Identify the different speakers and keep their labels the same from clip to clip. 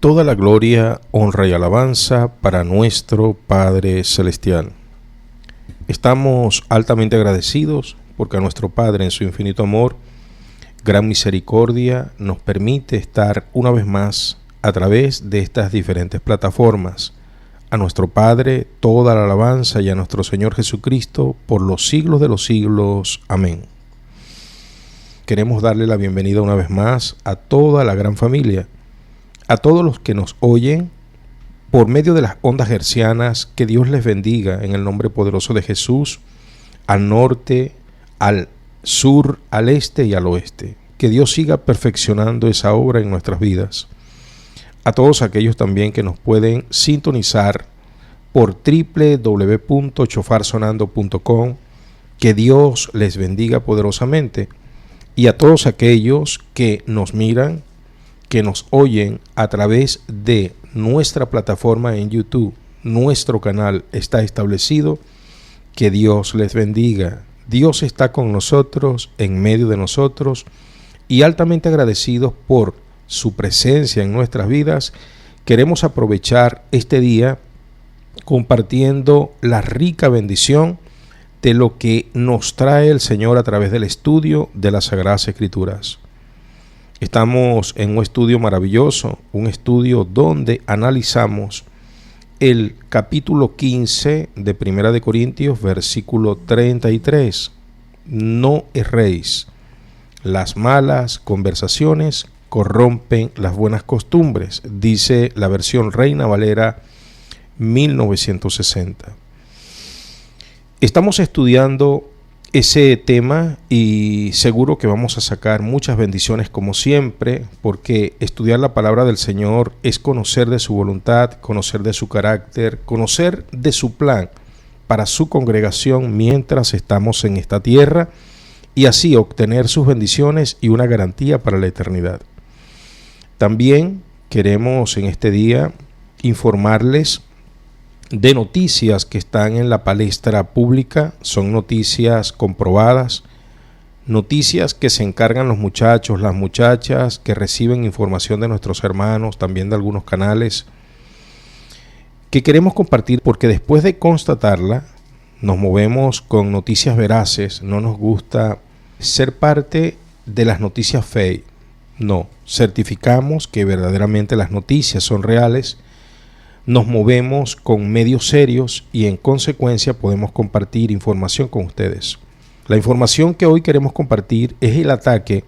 Speaker 1: Toda la gloria, honra y alabanza para nuestro Padre Celestial. Estamos altamente agradecidos porque a nuestro Padre, en su infinito amor, gran misericordia, nos permite estar una vez más a través de estas diferentes plataformas. A nuestro Padre toda la alabanza y a nuestro Señor Jesucristo por los siglos de los siglos. Amén. Queremos darle la bienvenida una vez más a toda la gran familia, a todos los que nos oyen por medio de las ondas hercianas. Que Dios les bendiga en el nombre poderoso de Jesús, al norte, al sur, al este y al oeste. Que Dios siga perfeccionando esa obra en nuestras vidas. A todos aquellos también que nos pueden sintonizar por www.chofarsonando.com, que Dios les bendiga poderosamente. Y a todos aquellos que nos miran, que nos oyen a través de nuestra plataforma en YouTube, nuestro canal está establecido, que Dios les bendiga. Dios está con nosotros, en medio de nosotros, y altamente agradecidos por su presencia en nuestras vidas. Queremos aprovechar este día compartiendo la rica bendición de lo que nos trae el Señor a través del estudio de las Sagradas Escrituras. Estamos en un estudio maravilloso, un estudio donde analizamos el capítulo 15 de Primera de Corintios, versículo 33. No erréis, las malas conversaciones corrompen las buenas costumbres, dice la versión Reina Valera 1960. Estamos estudiando ese tema y seguro que vamos a sacar muchas bendiciones como siempre, porque estudiar la palabra del Señor es conocer de su voluntad, conocer de su carácter, conocer de su plan para su congregación mientras estamos en esta tierra, y así obtener sus bendiciones y una garantía para la eternidad. También queremos en este día informarles de noticias que están en la palestra pública. Son noticias comprobadas, noticias que se encargan los muchachos, las muchachas, que reciben información de nuestros hermanos, también de algunos canales, que queremos compartir porque después de constatarla, nos movemos con noticias veraces. No nos gusta ser parte de las noticias fake. No, certificamos que verdaderamente las noticias son reales. Nos movemos con medios serios y en consecuencia podemos compartir información con ustedes. La información que hoy queremos compartir es el ataque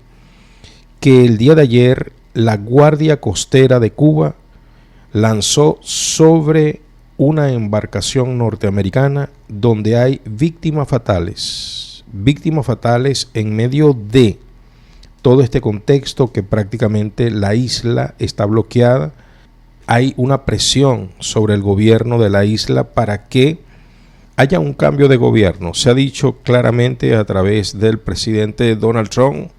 Speaker 1: que el día de ayer la Guardia Costera de Cuba lanzó sobre una embarcación norteamericana donde hay víctimas fatales en medio de todo este contexto que prácticamente la isla está bloqueada. Hay una presión sobre el gobierno de la isla para que haya un cambio de gobierno. Se ha dicho claramente a través del presidente Donald Trump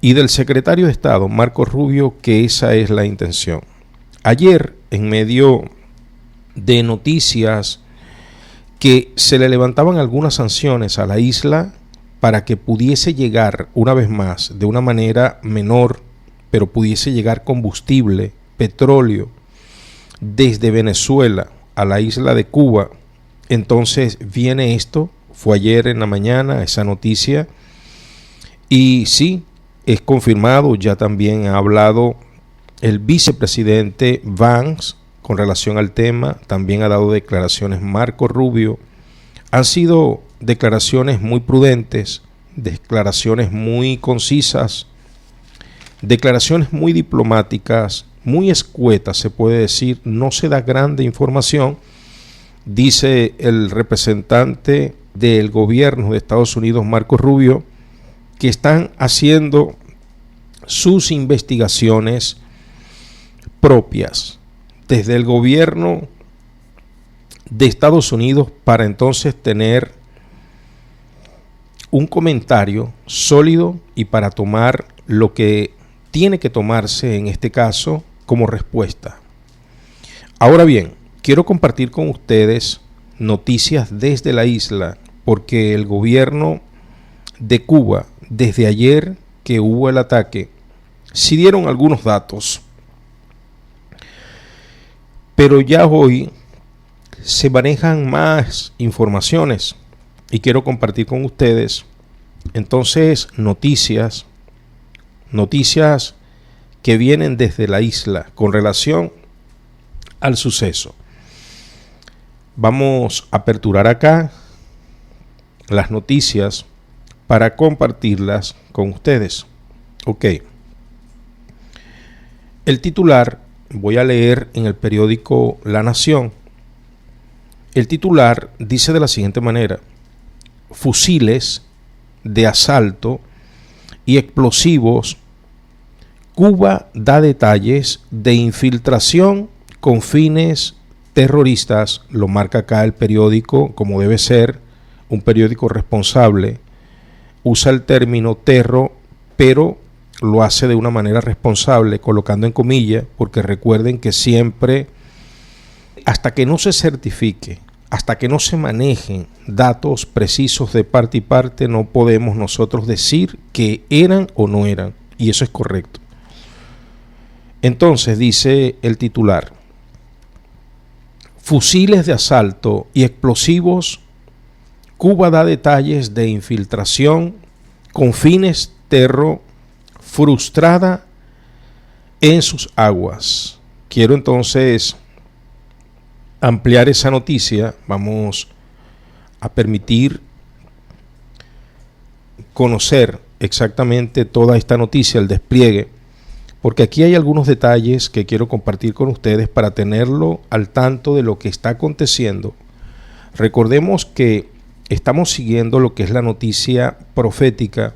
Speaker 1: y del secretario de Estado, Marco Rubio, que esa es la intención. Ayer, en medio de noticias que se le levantaban algunas sanciones a la isla para que pudiese llegar una vez más de una manera menor, pero pudiese llegar combustible, petróleo, desde Venezuela a la isla de Cuba. Entonces viene esto, fue ayer en la mañana esa noticia, y sí, es confirmado. Ya también ha hablado el vicepresidente Vance con relación al tema, también ha dado declaraciones Marco Rubio. Han sido declaraciones muy prudentes, declaraciones muy concisas, declaraciones muy diplomáticas, muy escuetas, se puede decir. No se da grande información, dice el representante del gobierno de Estados Unidos, Marco Rubio, que están haciendo sus investigaciones propias desde el gobierno de Estados Unidos para entonces tener un comentario sólido y para tomar lo que tiene que tomarse en este caso como respuesta. Ahora bien, quiero compartir con ustedes noticias desde la isla, porque el gobierno de Cuba, desde ayer que hubo el ataque, sí dieron algunos datos Pero ya hoy se manejan más informaciones y quiero compartir con ustedes entonces noticias que vienen desde la isla con relación al suceso. Vamos a aperturar acá las noticias para compartirlas con ustedes. Ok. El titular, voy a leer en el periódico La Nación. El titular dice de la siguiente manera: fusiles de asalto y explosivos. Cuba da detalles de infiltración con fines terroristas. Lo marca acá el periódico, como debe ser un periódico responsable. Usa el término terro, pero lo hace de una manera responsable, colocando en comillas, porque recuerden que siempre, hasta que no se certifique, hasta que no se manejen datos precisos de parte y parte, no podemos nosotros decir que eran o no eran, y eso es correcto. Entonces dice el titular: fusiles de asalto y explosivos. Cuba da detalles de infiltración con fines terro frustrada en sus aguas. Quiero entonces ampliar esa noticia. Vamos a permitir conocer exactamente toda esta noticia, el despliegue, porque aquí hay algunos detalles que quiero compartir con ustedes para tenerlo al tanto de lo que está aconteciendo. Recordemos que estamos siguiendo lo que es la noticia profética,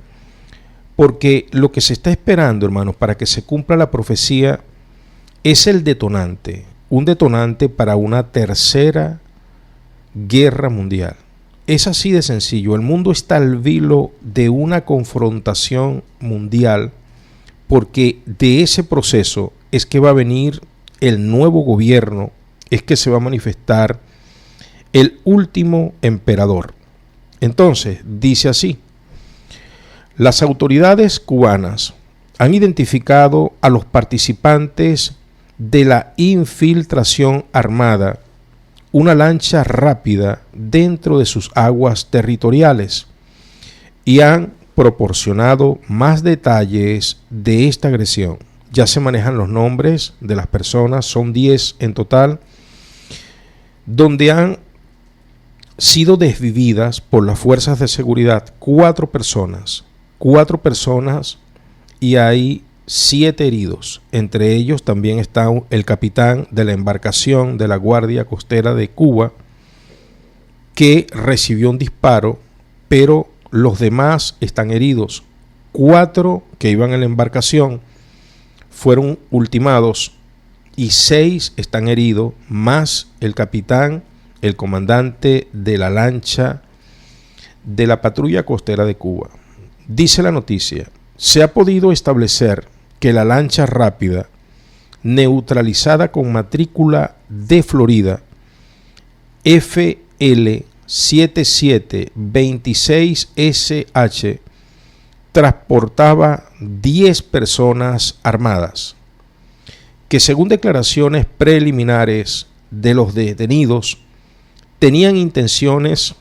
Speaker 1: porque lo que se está esperando, hermanos, para que se cumpla la profecía es el detonante, un detonante para una tercera guerra mundial. Es así de sencillo. El mundo está al vilo de una confrontación mundial, porque de ese proceso es que va a venir el nuevo gobierno, es que se va a manifestar el último emperador. Entonces, dice así: las autoridades cubanas han identificado a los participantes de la infiltración armada, una lancha rápida dentro de sus aguas territoriales, y han proporcionado más detalles de esta agresión. Ya se manejan los nombres de las personas, son 10 en total, donde han sido desvividas por las fuerzas de seguridad 4 personas, y hay 7 heridos. Entre ellos también está el capitán de la embarcación de la Guardia Costera de Cuba, que recibió un disparo, pero los demás están heridos. 4 que iban en la embarcación fueron ultimados y 6 están heridos, más el capitán, el comandante de la lancha de la patrulla costera de Cuba. Dice la noticia: se ha podido establecer que la lancha rápida, neutralizada con matrícula de Florida FL 7726SH, transportaba 10 personas armadas, que según declaraciones preliminares de los detenidos, tenían intenciones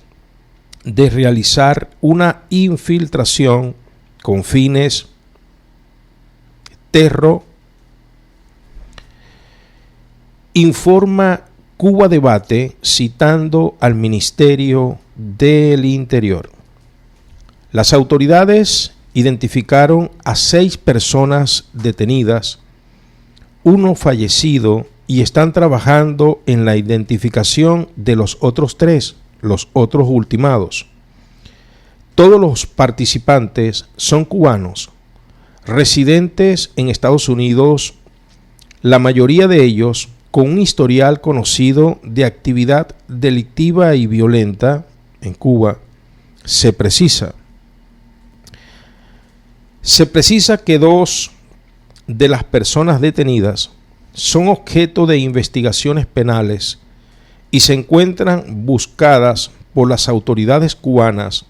Speaker 1: de realizar una infiltración con fines terro. Informa Cuba Debate citando al Ministerio del Interior. Las autoridades identificaron a 6 personas detenidas, 1 fallecido, y están trabajando en la identificación de los otros 3, los otros ultimados. Todos los participantes son cubanos, residentes en Estados Unidos, la mayoría de ellos con un historial conocido de actividad delictiva y violenta en Cuba. Se precisa que 2 de las personas detenidas son objeto de investigaciones penales y se encuentran buscadas por las autoridades cubanas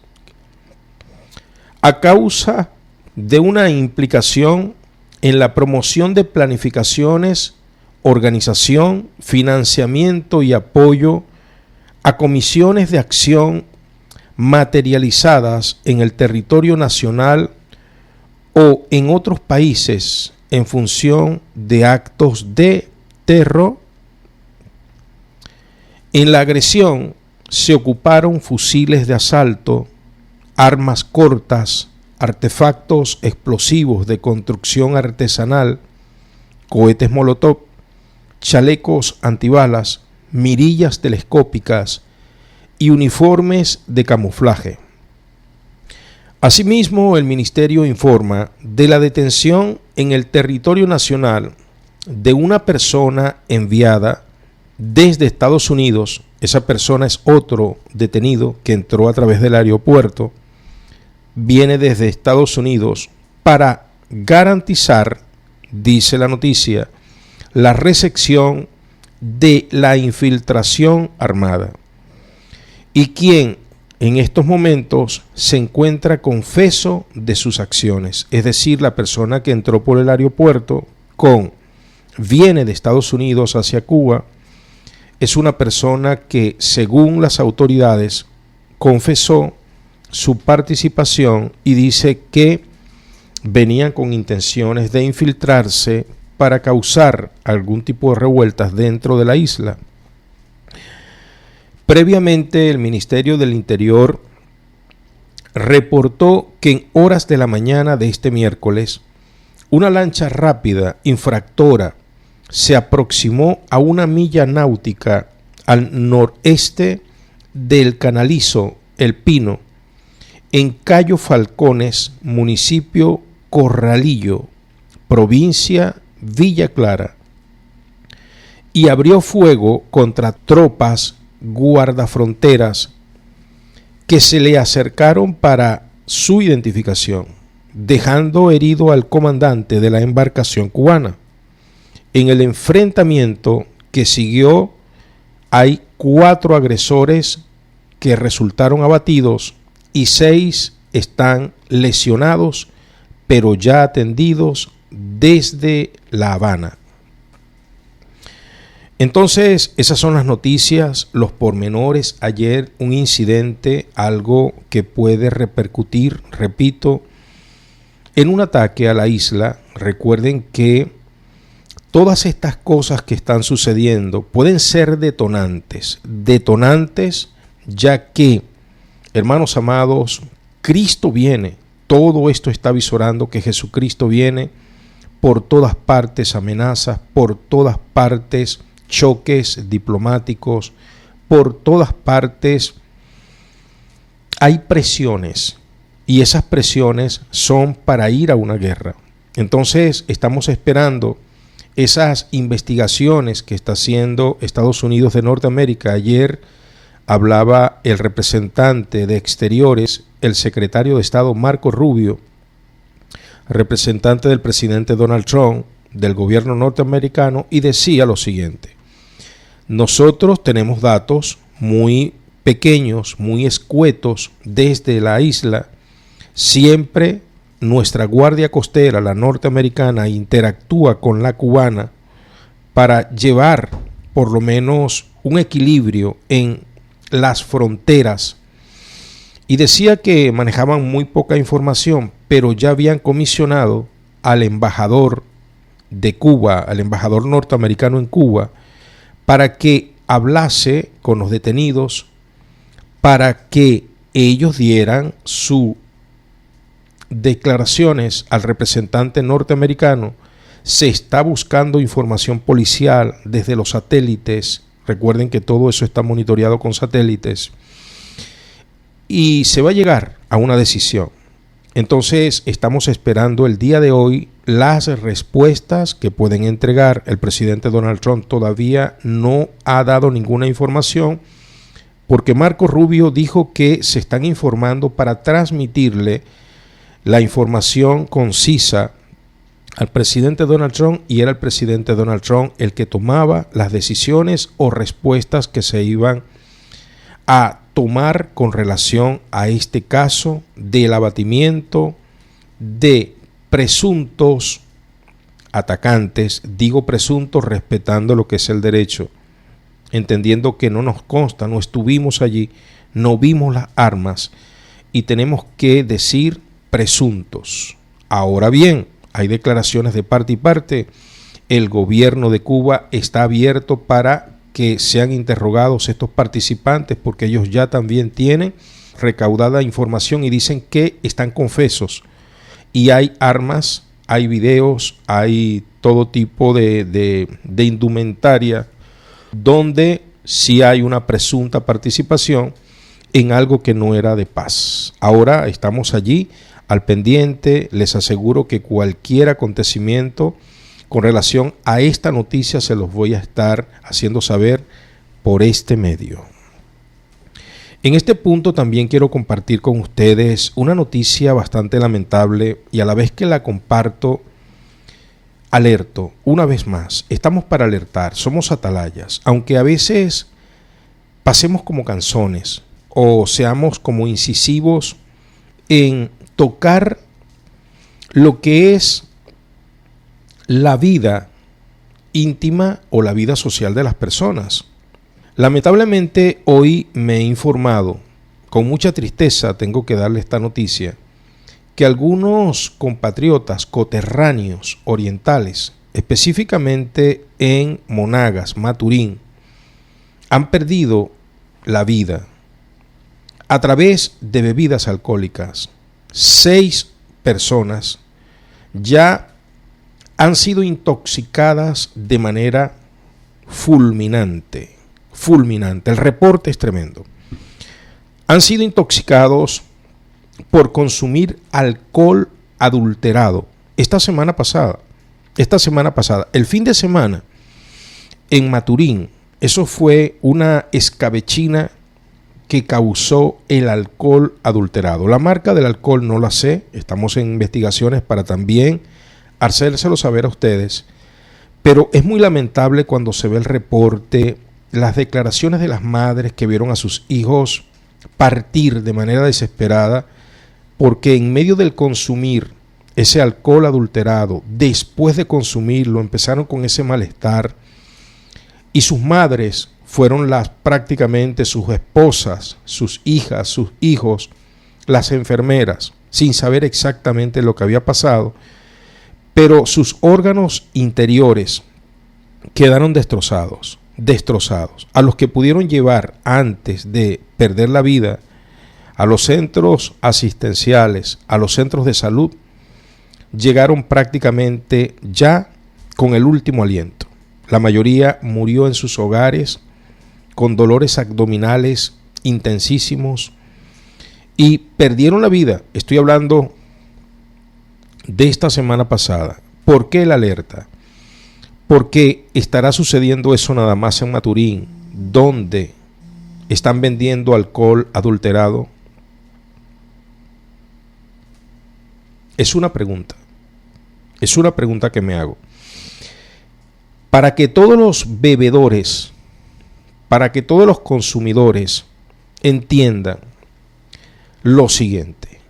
Speaker 1: a causa de una implicación en la promoción de planificaciones organización, financiamiento y apoyo a comisiones de acción materializadas en el territorio nacional o en otros países en función de actos de terror. En la agresión se ocuparon fusiles de asalto, armas cortas, artefactos explosivos de construcción artesanal, cohetes molotov, chalecos antibalas, mirillas telescópicas y uniformes de camuflaje. Asimismo, el ministerio informa de la detención en el territorio nacional de una persona enviada desde Estados Unidos. Esa persona es otro detenido que entró a través del aeropuerto, viene desde Estados Unidos para garantizar, dice la noticia, la recepción de la infiltración armada, y quien en estos momentos se encuentra confeso de sus acciones. Es decir, la persona que entró por el aeropuerto viene de Estados Unidos hacia Cuba, es una persona que, según las autoridades, confesó su participación y dice que venían con intenciones de infiltrarse para causar algún tipo de revueltas dentro de la isla. Previamente, el Ministerio del Interior reportó que en horas de la mañana de este miércoles, una lancha rápida infractora se aproximó a una milla náutica al noreste del canalizo El Pino, en Cayo Falcones, municipio Corralillo, provincia Villa Clara, y abrió fuego contra tropas guardafronteras que se le acercaron para su identificación, dejando herido al comandante de la embarcación cubana. En el enfrentamiento que siguió, hay 4 agresores que resultaron abatidos y 6 están lesionados, pero ya atendidos desde La Habana. Entonces, esas son las noticias, los pormenores. Ayer un incidente, algo que puede repercutir, repito, en un ataque a la isla. Recuerden que todas estas cosas que están sucediendo pueden ser detonantes, ya que, hermanos amados, Cristo viene. Todo esto está visorando que Jesucristo viene. Por todas partes amenazas, por todas partes choques diplomáticos, por todas partes hay presiones, y esas presiones son para ir a una guerra. Entonces estamos esperando esas investigaciones que está haciendo Estados Unidos de Norteamérica. Ayer hablaba el representante de Exteriores, el secretario de Estado Marco Rubio, representante del presidente Donald Trump, del gobierno norteamericano, y decía lo siguiente: nosotros tenemos datos muy pequeños, muy escuetos desde la isla. Siempre nuestra guardia costera, la norteamericana, interactúa con la cubana para llevar por lo menos un equilibrio en las fronteras. Y decía que manejaban muy poca información, pero ya habían comisionado al embajador de Cuba, al embajador norteamericano en Cuba, para que hablase con los detenidos, para que ellos dieran sus declaraciones al representante norteamericano. Se está buscando información policial desde los satélites. Recuerden que todo eso está monitoreado con satélites. Y se va a llegar a una decisión. Entonces estamos esperando el día de hoy las respuestas que pueden entregar. El presidente Donald Trump todavía no ha dado ninguna información, porque Marco Rubio dijo que se están informando para transmitirle la información concisa al presidente Donald Trump, y era el presidente Donald Trump el que tomaba las decisiones o respuestas que se iban a tomar con relación a este caso del abatimiento de presuntos atacantes, digo presuntos respetando lo que es el derecho, entendiendo que no nos consta, no estuvimos allí, no vimos las armas y tenemos que decir presuntos. Ahora bien, hay declaraciones de parte y parte. El gobierno de Cuba está abierto para que sean interrogados estos participantes porque ellos ya también tienen recaudada información y dicen que están confesos y hay armas, hay videos, hay todo tipo de indumentaria donde sí hay una presunta participación en algo que no era de paz. Ahora estamos allí al pendiente, les aseguro que cualquier acontecimiento con relación a esta noticia se los voy a estar haciendo saber por este medio. En este punto también quiero compartir con ustedes una noticia bastante lamentable y a la vez que la comparto, alerto, una vez más, estamos para alertar, somos atalayas, aunque a veces pasemos como canzones o seamos como incisivos en tocar lo que es la vida íntima o la vida social de las personas. Lamentablemente hoy me he informado, con mucha tristeza tengo que darle esta noticia, que algunos compatriotas coterráneos orientales, específicamente en Monagas, Maturín, han perdido la vida a través de bebidas alcohólicas. 6 personas ya han sido intoxicadas de manera fulminante. El reporte es tremendo. Han sido intoxicados por consumir alcohol adulterado. Esta semana pasada, el fin de semana, en Maturín, eso fue una escabechina que causó el alcohol adulterado. La marca del alcohol no la sé, estamos en investigaciones para también hacérselo saber a ustedes, pero es muy lamentable cuando se ve el reporte, las declaraciones de las madres que vieron a sus hijos partir de manera desesperada, porque en medio del consumir ese alcohol adulterado, después de consumirlo, empezaron con ese malestar y sus madres fueron prácticamente sus esposas, sus hijas, sus hijos, las enfermeras, sin saber exactamente lo que había pasado, pero sus órganos interiores quedaron destrozados, a los que pudieron llevar antes de perder la vida a los centros asistenciales, a los centros de salud, llegaron prácticamente ya con el último aliento. La mayoría murió en sus hogares con dolores abdominales intensísimos y perdieron la vida. Estoy hablando de esta semana pasada. ¿Por qué la alerta? Porque estará sucediendo eso nada más en Maturín, donde están vendiendo alcohol adulterado. Es una pregunta que me hago. Para que todos los bebedores, para que todos los consumidores entiendan lo siguiente: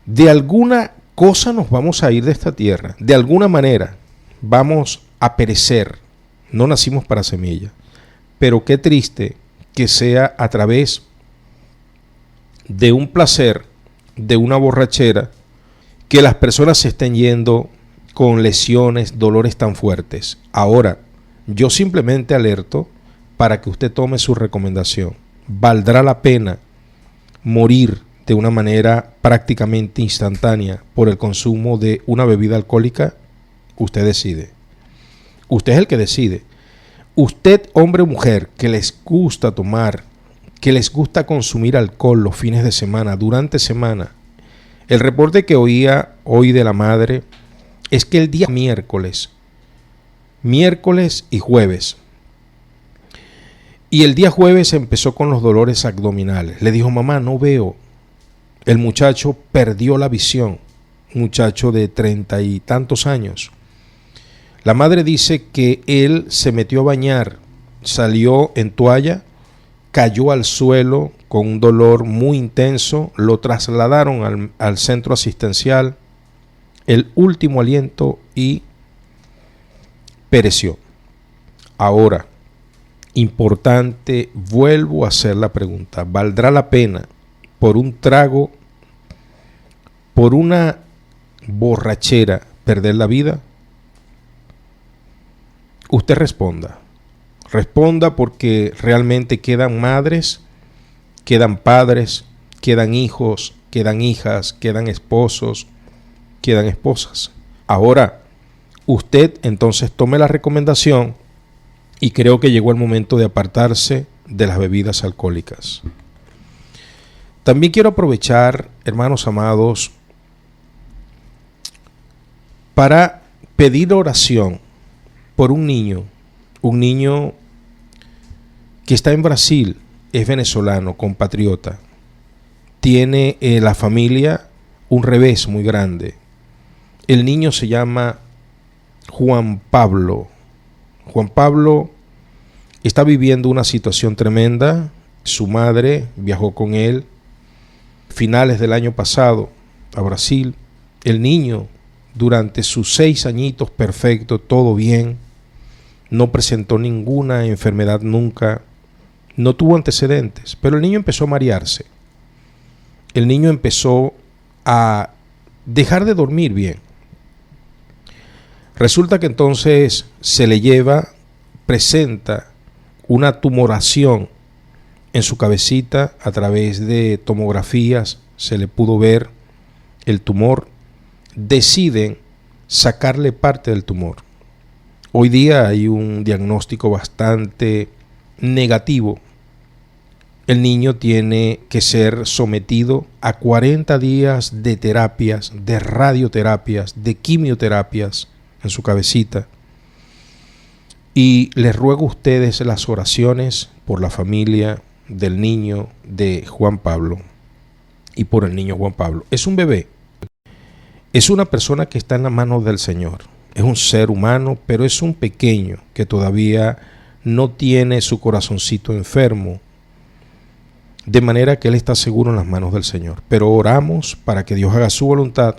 Speaker 1: de alguna cosa nos vamos a ir de esta tierra, de alguna manera vamos a perecer, no nacimos para semilla, pero qué triste que sea a través de un placer, de una borrachera, que las personas se estén yendo con lesiones, dolores tan fuertes. Ahora, yo simplemente alerto para que usted tome su recomendación. ¿Valdrá la pena morir de una manera prácticamente instantánea por el consumo de una bebida alcohólica? Usted decide. Usted es el que decide. Usted, hombre o mujer, que les gusta tomar, que les gusta consumir alcohol los fines de semana, durante semana. El reporte que oía hoy de la madre es que el día miércoles y jueves, y el día jueves empezó con los dolores abdominales. Le dijo: mamá, no veo. El muchacho perdió la visión, muchacho de 30 y tantos años. La madre dice que él se metió a bañar, salió en toalla, cayó al suelo con un dolor muy intenso, lo trasladaron al centro asistencial, el último aliento y pereció. Ahora, importante, vuelvo a hacer la pregunta, ¿valdrá la pena por un trago, por una borrachera, perder la vida? Usted responda porque realmente quedan madres, quedan padres, quedan hijos, quedan hijas, quedan esposos, quedan esposas. Ahora, usted entonces tome la recomendación y creo que llegó el momento de apartarse de las bebidas alcohólicas. También quiero aprovechar, hermanos amados, para pedir oración por un niño que está en Brasil, es venezolano, compatriota. Tiene la familia un revés muy grande. El niño se llama Juan Pablo. Juan Pablo está viviendo una situación tremenda. Su madre viajó con él finales del año pasado a Brasil. El niño, durante sus 6 añitos, perfecto, todo bien, no presentó ninguna enfermedad nunca, no tuvo antecedentes, pero el niño empezó a marearse. El niño empezó a dejar de dormir bien. Resulta que entonces se le lleva, presenta una tumoración en su cabecita. A través de tomografías se le pudo ver el tumor. Deciden sacarle parte del tumor. Hoy día hay un diagnóstico bastante negativo. El niño tiene que ser sometido a 40 días de terapias, de radioterapias, de quimioterapias en su cabecita. Y les ruego a ustedes las oraciones por la familia del niño de Juan Pablo y por el niño Juan Pablo. Es un bebé, es una persona que está en las manos del Señor. Es un ser humano, pero es un pequeño que todavía no tiene su corazoncito enfermo, de manera que él está seguro en las manos del Señor. Pero oramos para que Dios haga su voluntad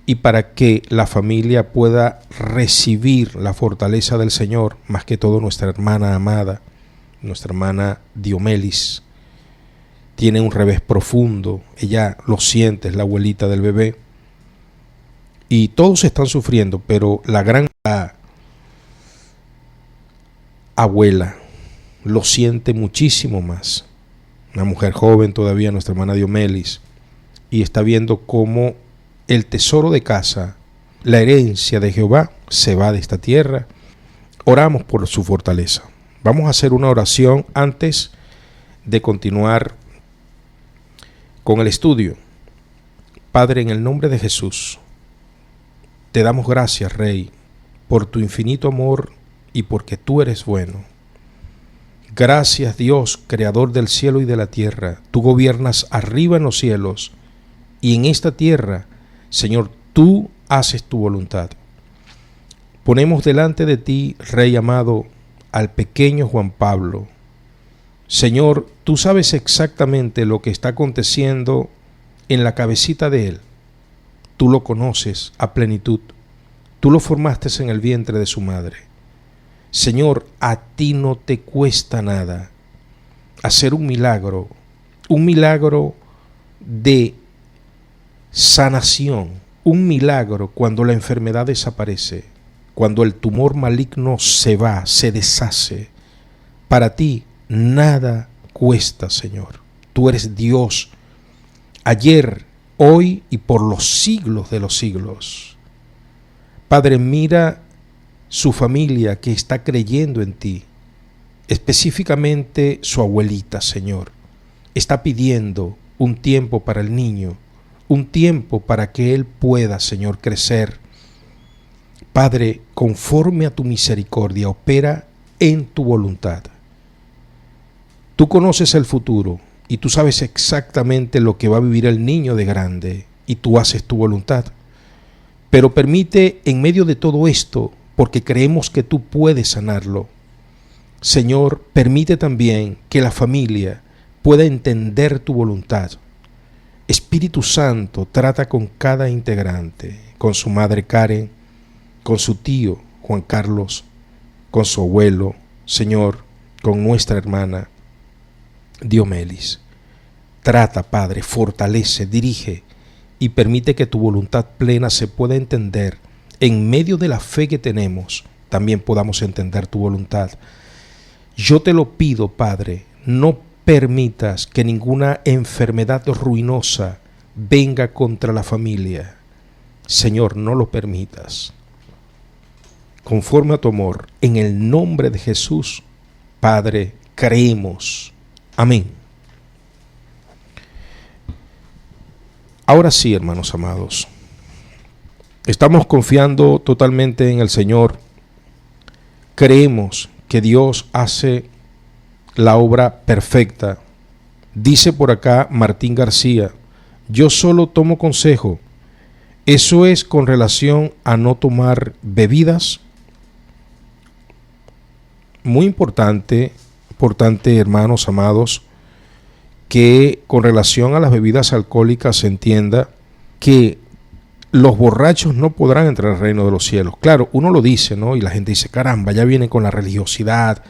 Speaker 1: y para que la familia pueda recibir la fortaleza del Señor, más que todo nuestra hermana amada, nuestra hermana Diomelis. Tiene un revés profundo, ella lo siente, es la abuelita del bebé. Y todos están sufriendo, pero la gran abuela lo siente muchísimo más. Una mujer joven todavía, nuestra hermana Diomelis, y está viendo cómo el tesoro de casa, la herencia de Jehová, se va de esta tierra. Oramos por su fortaleza. Vamos a hacer una oración antes de continuar con el estudio. Padre, en el nombre de Jesús, te damos gracias, Rey, por tu infinito amor y porque tú eres bueno. Gracias, Dios, creador del cielo y de la tierra. Tú gobiernas arriba en los cielos y en esta tierra, Señor, tú haces tu voluntad. Ponemos delante de ti, Rey amado, al pequeño Juan Pablo. Señor, tú sabes exactamente lo que está aconteciendo en la cabecita de él. Tú lo conoces a plenitud. Tú lo formaste en el vientre de su madre. Señor, a ti no te cuesta nada hacer un milagro de sanación, un milagro cuando la enfermedad desaparece, cuando el tumor maligno se va, se deshace. Para ti nada cuesta, Señor. Tú eres Dios, ayer, hoy y por los siglos de los siglos. Padre, mira su familia que está creyendo en ti, específicamente su abuelita, Señor. Está pidiendo un tiempo para el niño, un tiempo para que él pueda, Señor, crecer. Padre, conforme a tu misericordia, opera en tu voluntad. Tú conoces el futuro y tú sabes exactamente lo que va a vivir el niño de grande y tú haces tu voluntad. Pero permite en medio de todo esto, porque creemos que tú puedes sanarlo. Señor, permite también que la familia pueda entender tu voluntad. Espíritu Santo, trata con cada integrante, con su madre Karen, con su tío Juan Carlos, con su abuelo, Señor, con nuestra hermana Diomelis. Trata, Padre, fortalece, dirige y permite que tu voluntad plena se pueda entender. En medio de la fe que tenemos, también podamos entender tu voluntad. Yo te lo pido, Padre, no permitas que ninguna enfermedad ruinosa venga contra la familia. Señor, no lo permitas. Conforme a tu amor, en el nombre de Jesús, Padre, creemos. Amén. Ahora sí, hermanos amados, estamos confiando totalmente en el Señor. Creemos que Dios hace la obra perfecta. Dice por acá Martín García, yo solo tomo consejo. ¿Eso es con relación a no tomar bebidas? Muy importante, hermanos amados, que con relación a las bebidas alcohólicas se entienda que los borrachos no podrán entrar al reino de los cielos. Claro, uno lo dice, ¿no? Y la gente dice, caramba, ya vienen con la religiosidad.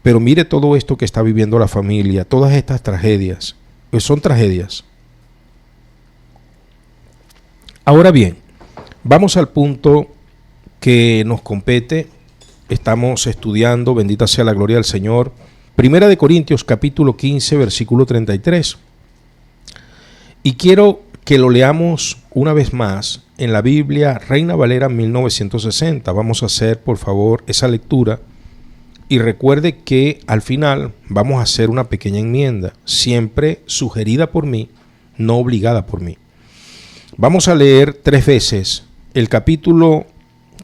Speaker 1: Pero mire todo esto que está viviendo la familia, todas estas tragedias, pues son tragedias. Ahora bien, vamos al punto que nos compete. Estamos estudiando, bendita sea la gloria del Señor, Primera de Corintios capítulo 15, versículo 33. Y quiero que lo leamos una vez más en la Biblia Reina Valera 1960. Vamos a hacer, por favor, esa lectura. Y recuerde que al final vamos a hacer una pequeña enmienda, siempre sugerida por mí, no obligada por mí. Vamos a leer 3 veces el capítulo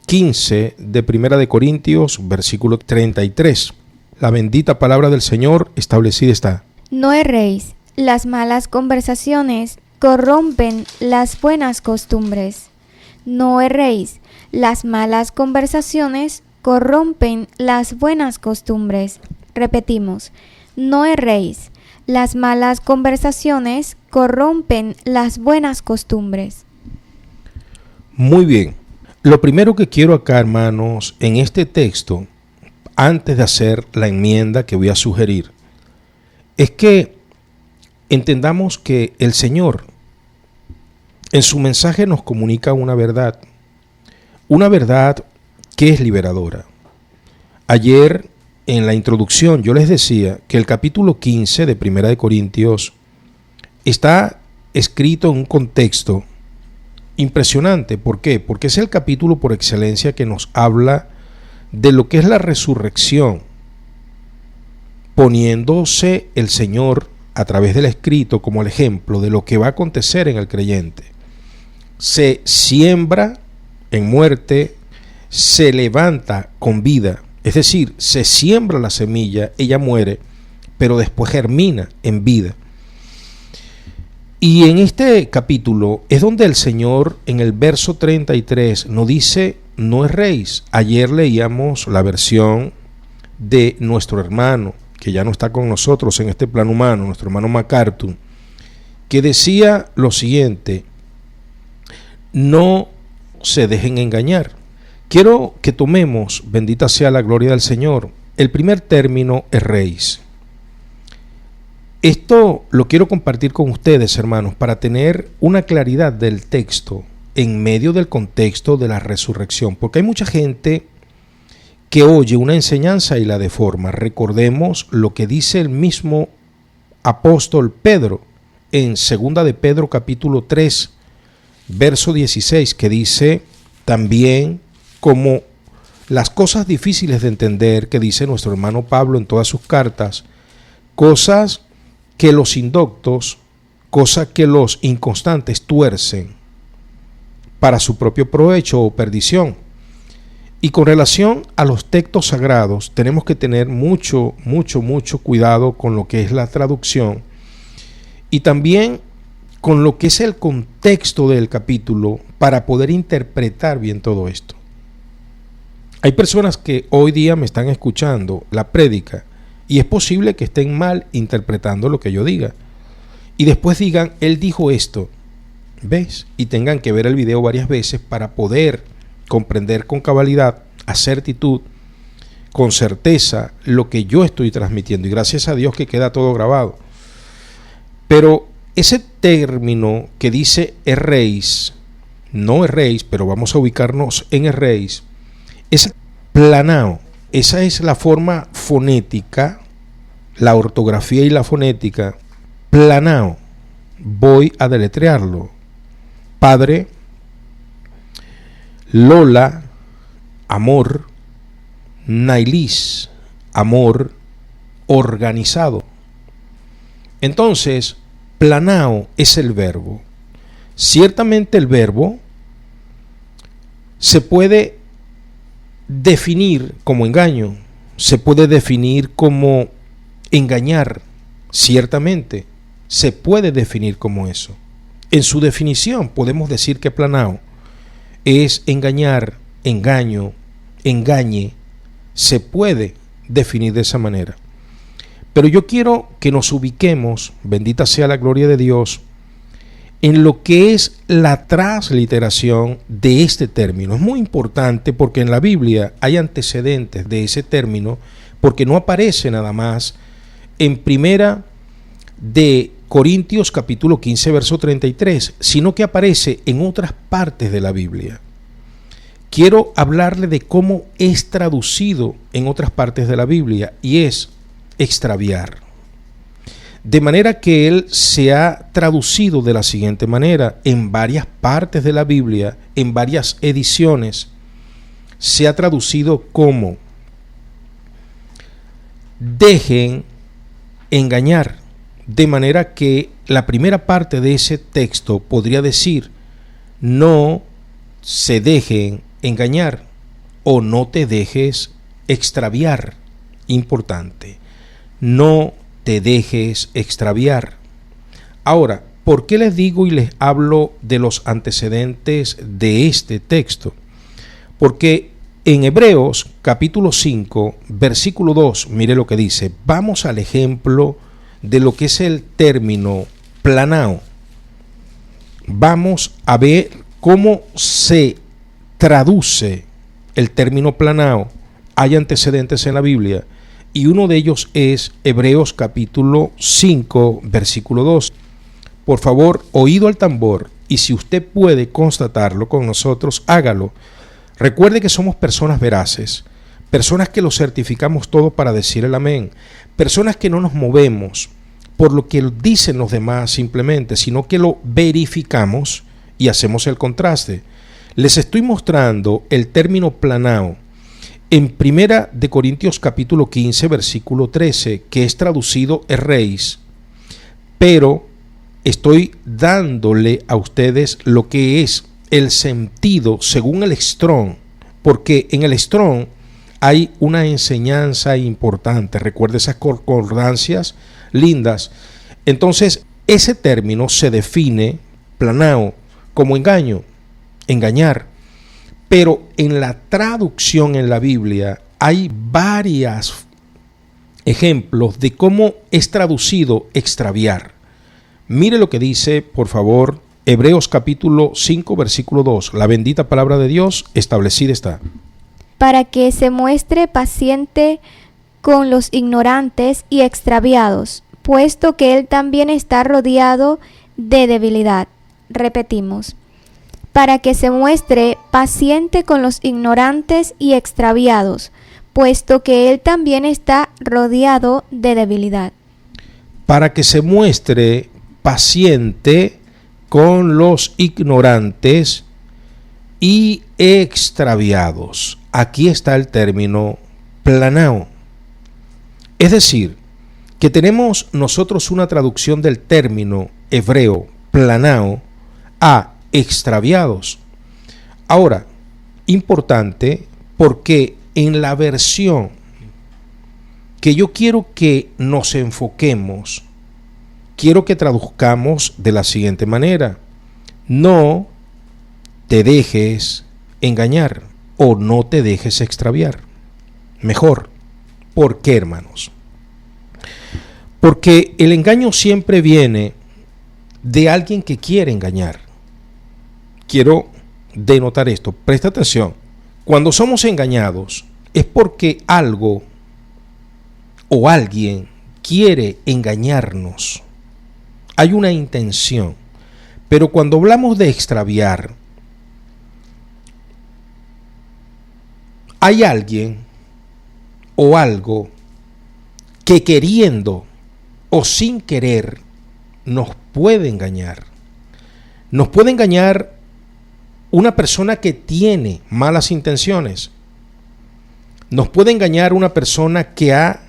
Speaker 1: 15 de Primera de Corintios, versículo 33. La bendita palabra del Señor establecida está.
Speaker 2: No erréis, las malas conversaciones corrompen las buenas costumbres. No erréis, las malas conversaciones corrompen las buenas costumbres. Repetimos, no erréis, las malas conversaciones corrompen las buenas costumbres.
Speaker 1: Muy bien. Lo primero que quiero acá, hermanos, en este texto, antes de hacer la enmienda que voy a sugerir, es que entendamos que el Señor en su mensaje nos comunica una verdad que es liberadora. Ayer en la introducción yo les decía que el capítulo 15 de Primera de Corintios está escrito en un contexto impresionante. ¿Por qué? Porque es el capítulo por excelencia que nos habla de lo que es la resurrección, poniéndose el Señor a través del escrito como el ejemplo de lo que va a acontecer en el creyente. Se siembra en muerte, se levanta con vida, es decir, se siembra la semilla, ella muere, pero después germina en vida. Y en este capítulo es donde el Señor en el verso 33 nos dice, no erréis. Ayer leíamos la versión de nuestro hermano, que ya no está con nosotros en este plano humano, nuestro hermano MacArthur, que decía lo siguiente, no se dejen engañar. Quiero que tomemos, bendita sea la gloria del Señor, el primer término, erréis. Esto lo quiero compartir con ustedes, hermanos, para tener una claridad del texto en medio del contexto de la resurrección, porque hay mucha gente que oye una enseñanza y la deforma. Recordemos lo que dice el mismo apóstol Pedro en 2 de Pedro capítulo 3, verso 16, que dice también como las cosas difíciles de entender que dice nuestro hermano Pablo en todas sus cartas, cosas que los indoctos, cosas que los inconstantes tuercen para su propio provecho o perdición. Y con relación a los textos sagrados, tenemos que tener mucho cuidado con lo que es la traducción y también con lo que es el contexto del capítulo para poder interpretar bien todo esto. Hay personas que hoy día me están escuchando la prédica y es posible que estén mal interpretando lo que yo diga. y después digan, él dijo esto, ¿ves? Y tengan que ver el video varias veces para poder comprender con cabalidad, a certitud, con certeza, lo que yo estoy transmitiendo. Y gracias a Dios que queda todo grabado. Pero ese término que dice erréis, no erréis, pero vamos a ubicarnos en erréis, es planao. Esa es la forma fonética, la ortografía y la fonética. Planao. Voy a deletrearlo. Padre, Lola, amor, Nailis, amor, organizado. Entonces, planao es el verbo. Ciertamente el verbo se puede definir como engaño, se puede definir como engañar, ciertamente se puede definir como eso. En su definición podemos decir que planao es engañar, engaño, engañe, se puede definir de esa manera. Pero yo quiero que nos ubiquemos, bendita sea la gloria de Dios, en lo que es la transliteración de este término. Es muy importante porque en la Biblia hay antecedentes de ese término, porque no aparece nada más en Primera de Corintios capítulo 15 verso 33, sino que aparece en otras partes de la Biblia. Quiero hablarle de cómo es traducido en otras partes de la Biblia, y es extraviar. De manera que él se ha traducido de la siguiente manera: en varias partes de la Biblia, en varias ediciones, se ha traducido como dejen engañar. De manera que la primera parte de ese texto podría decir: no se dejen engañar o no te dejes extraviar. Importante, no te dejes extraviar. Ahora, ¿por qué les digo y les hablo de los antecedentes de este texto? Porque en Hebreos capítulo 5 versículo 2, mire lo que dice. Vamos al ejemplo de lo que es el término planao. Vamos a ver cómo se traduce el término planao. Hay antecedentes en la Biblia y uno de ellos es Hebreos capítulo 5 versículo 2. Por favor, oído al tambor, y si usted puede constatarlo con nosotros, hágalo. Recuerde que somos personas veraces, personas que lo certificamos todo para decir el amén, personas que no nos movemos por lo que dicen los demás simplemente, sino que lo verificamos y hacemos el contraste. Les estoy mostrando el término planao en Primera de Corintios capítulo 15 versículo 13, que es traducido erréis, pero estoy dándole a ustedes lo que es el sentido según el Strong, porque en el Strong hay una enseñanza importante. Recuerde esas concordancias lindas. Entonces, ese término se define, planao, como engaño, engañar. Pero en la traducción en la Biblia hay varios ejemplos de cómo es traducido extraviar. Mire lo que dice, por favor, Hebreos capítulo 5, versículo 2. La bendita palabra de Dios establecida está.
Speaker 2: Para que se muestre paciente con los ignorantes y extraviados, puesto que él también está rodeado de debilidad. Repetimos. Para que se muestre paciente con los ignorantes y extraviados, puesto que él también está rodeado de debilidad.
Speaker 1: Para que se muestre paciente con los ignorantes y extraviados. Aquí está el término planao. Es decir, que tenemos nosotros una traducción del término hebreo planao a extraviados. Ahora, importante, porque en la versión que yo quiero que nos enfoquemos, quiero que traduzcamos de la siguiente manera: no te dejes engañar o no te dejes extraviar. Mejor. ¿Por qué, hermanos? Porque el engaño siempre viene de alguien que quiere engañar. Quiero denotar esto, presta atención. Cuando somos engañados es porque algo o alguien quiere engañarnos. Hay una intención. Pero cuando hablamos de extraviar, hay alguien o algo que queriendo o sin querer nos puede engañar. Nos puede engañar una persona que tiene malas intenciones. Nos puede engañar una persona que ha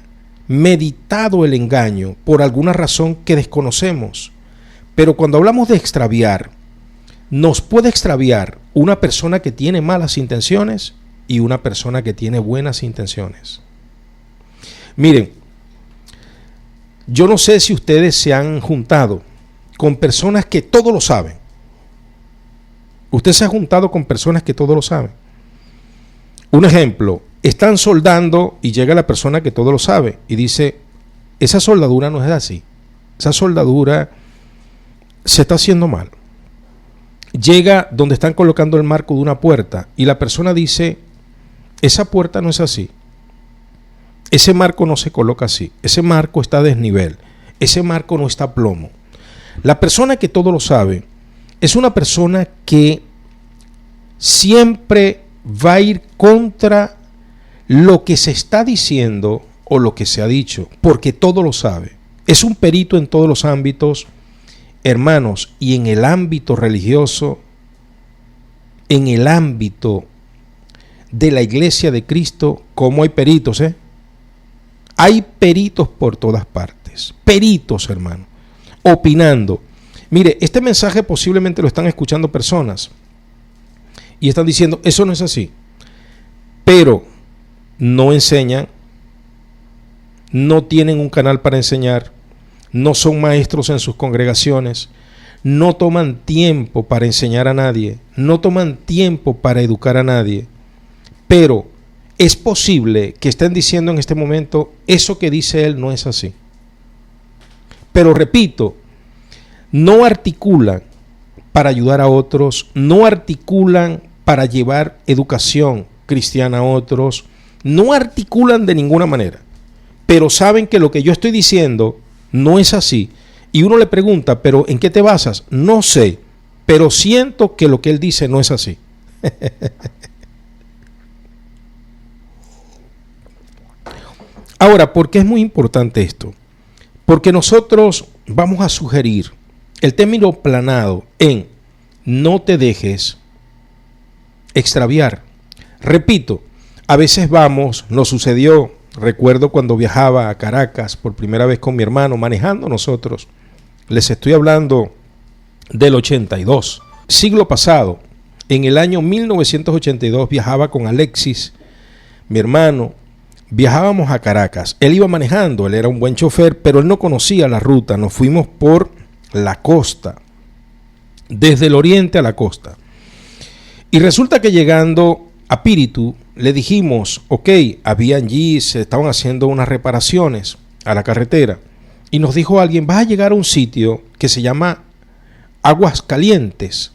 Speaker 1: meditado el engaño por alguna razón que desconocemos. Pero cuando hablamos de extraviar, nos puede extraviar una persona que tiene malas intenciones y una persona que tiene buenas intenciones. Miren, yo no sé si ustedes se han juntado con personas que todo lo saben. Usted se ha juntado con personas que todo lo saben. Un ejemplo, están soldando y llega la persona que todo lo sabe y dice, esa soldadura no es así. Esa soldadura se está haciendo mal. Llega donde están colocando el marco de una puerta y la persona dice, esa puerta no es así. Ese marco no se coloca así. Ese marco está a desnivel. Ese marco no está a plomo. La persona que todo lo sabe es una persona que siempre va a ir contra lo que se está diciendo o lo que se ha dicho, porque todo lo sabe. Es un perito en todos los ámbitos, hermanos, y en el ámbito religioso, en el ámbito de la iglesia de Cristo, como hay peritos, hay peritos por todas partes, peritos, hermano, opinando. Mire, este mensaje posiblemente lo están escuchando personas y están diciendo, eso no es así, pero no enseñan, no tienen un canal para enseñar, no son maestros en sus congregaciones, no toman tiempo para enseñar a nadie, no toman tiempo para educar a nadie, pero es posible que estén diciendo en este momento, eso que dice él no es así. Pero repito, no articulan para ayudar a otros, no articulan para llevar educación cristiana a otros, no articulan de ninguna manera, pero saben que lo que yo estoy diciendo no es así. Y uno le pregunta, ¿pero en qué te basas? No sé, pero siento que lo que él dice no es así. Ahora, ¿por qué es muy importante esto? Porque nosotros vamos a sugerir el término planado en no te dejes extraviar. Repito, a veces nos sucedió, recuerdo cuando viajaba a Caracas por primera vez con mi hermano, manejando nosotros, les estoy hablando del 82, siglo pasado, en el año 1982 viajaba con Alexis, mi hermano, viajábamos a Caracas, él iba manejando, él era un buen chofer, pero él no conocía la ruta, nos fuimos por la costa, desde el oriente a la costa, y resulta que llegando a Píritu, le dijimos, ok, habían allí, se estaban haciendo unas reparaciones a la carretera, y nos dijo alguien, vas a llegar a un sitio que se llama Aguascalientes,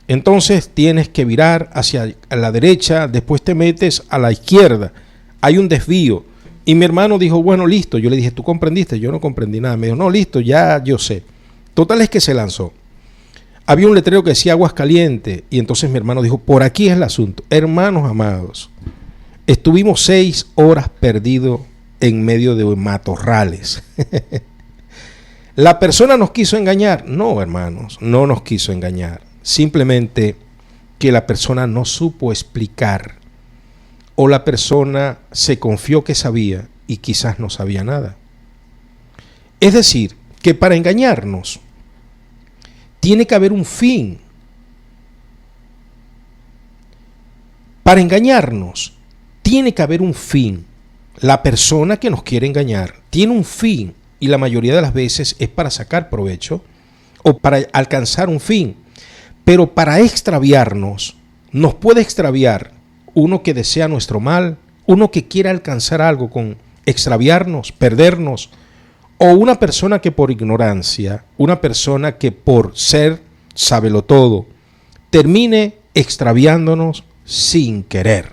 Speaker 1: entonces tienes que virar hacia la derecha, después te metes a la izquierda, hay un desvío. Y mi hermano dijo, bueno, listo. Yo le dije, ¿tú comprendiste? Yo no comprendí nada. Me dijo, no, listo, ya yo sé. Total es que se lanzó. Había un letrero que decía Aguascalientes. Y entonces mi hermano dijo, por aquí es el asunto. Hermanos amados, estuvimos 6 horas perdidos en medio de matorrales. ¿La persona nos quiso engañar? No, hermanos, no nos quiso engañar. Simplemente que la persona no supo explicar. O la persona se confió que sabía y quizás no sabía nada. Es decir, que para engañarnos tiene que haber un fin. Para engañarnos tiene que haber un fin. La persona que nos quiere engañar tiene un fin y la mayoría de las veces es para sacar provecho o para alcanzar un fin. Pero para extraviarnos, nos puede extraviar uno que desea nuestro mal, uno que quiere alcanzar algo con extraviarnos, perdernos, o una persona que por ignorancia, una persona que por ser sabelotodo, termine extraviándonos sin querer.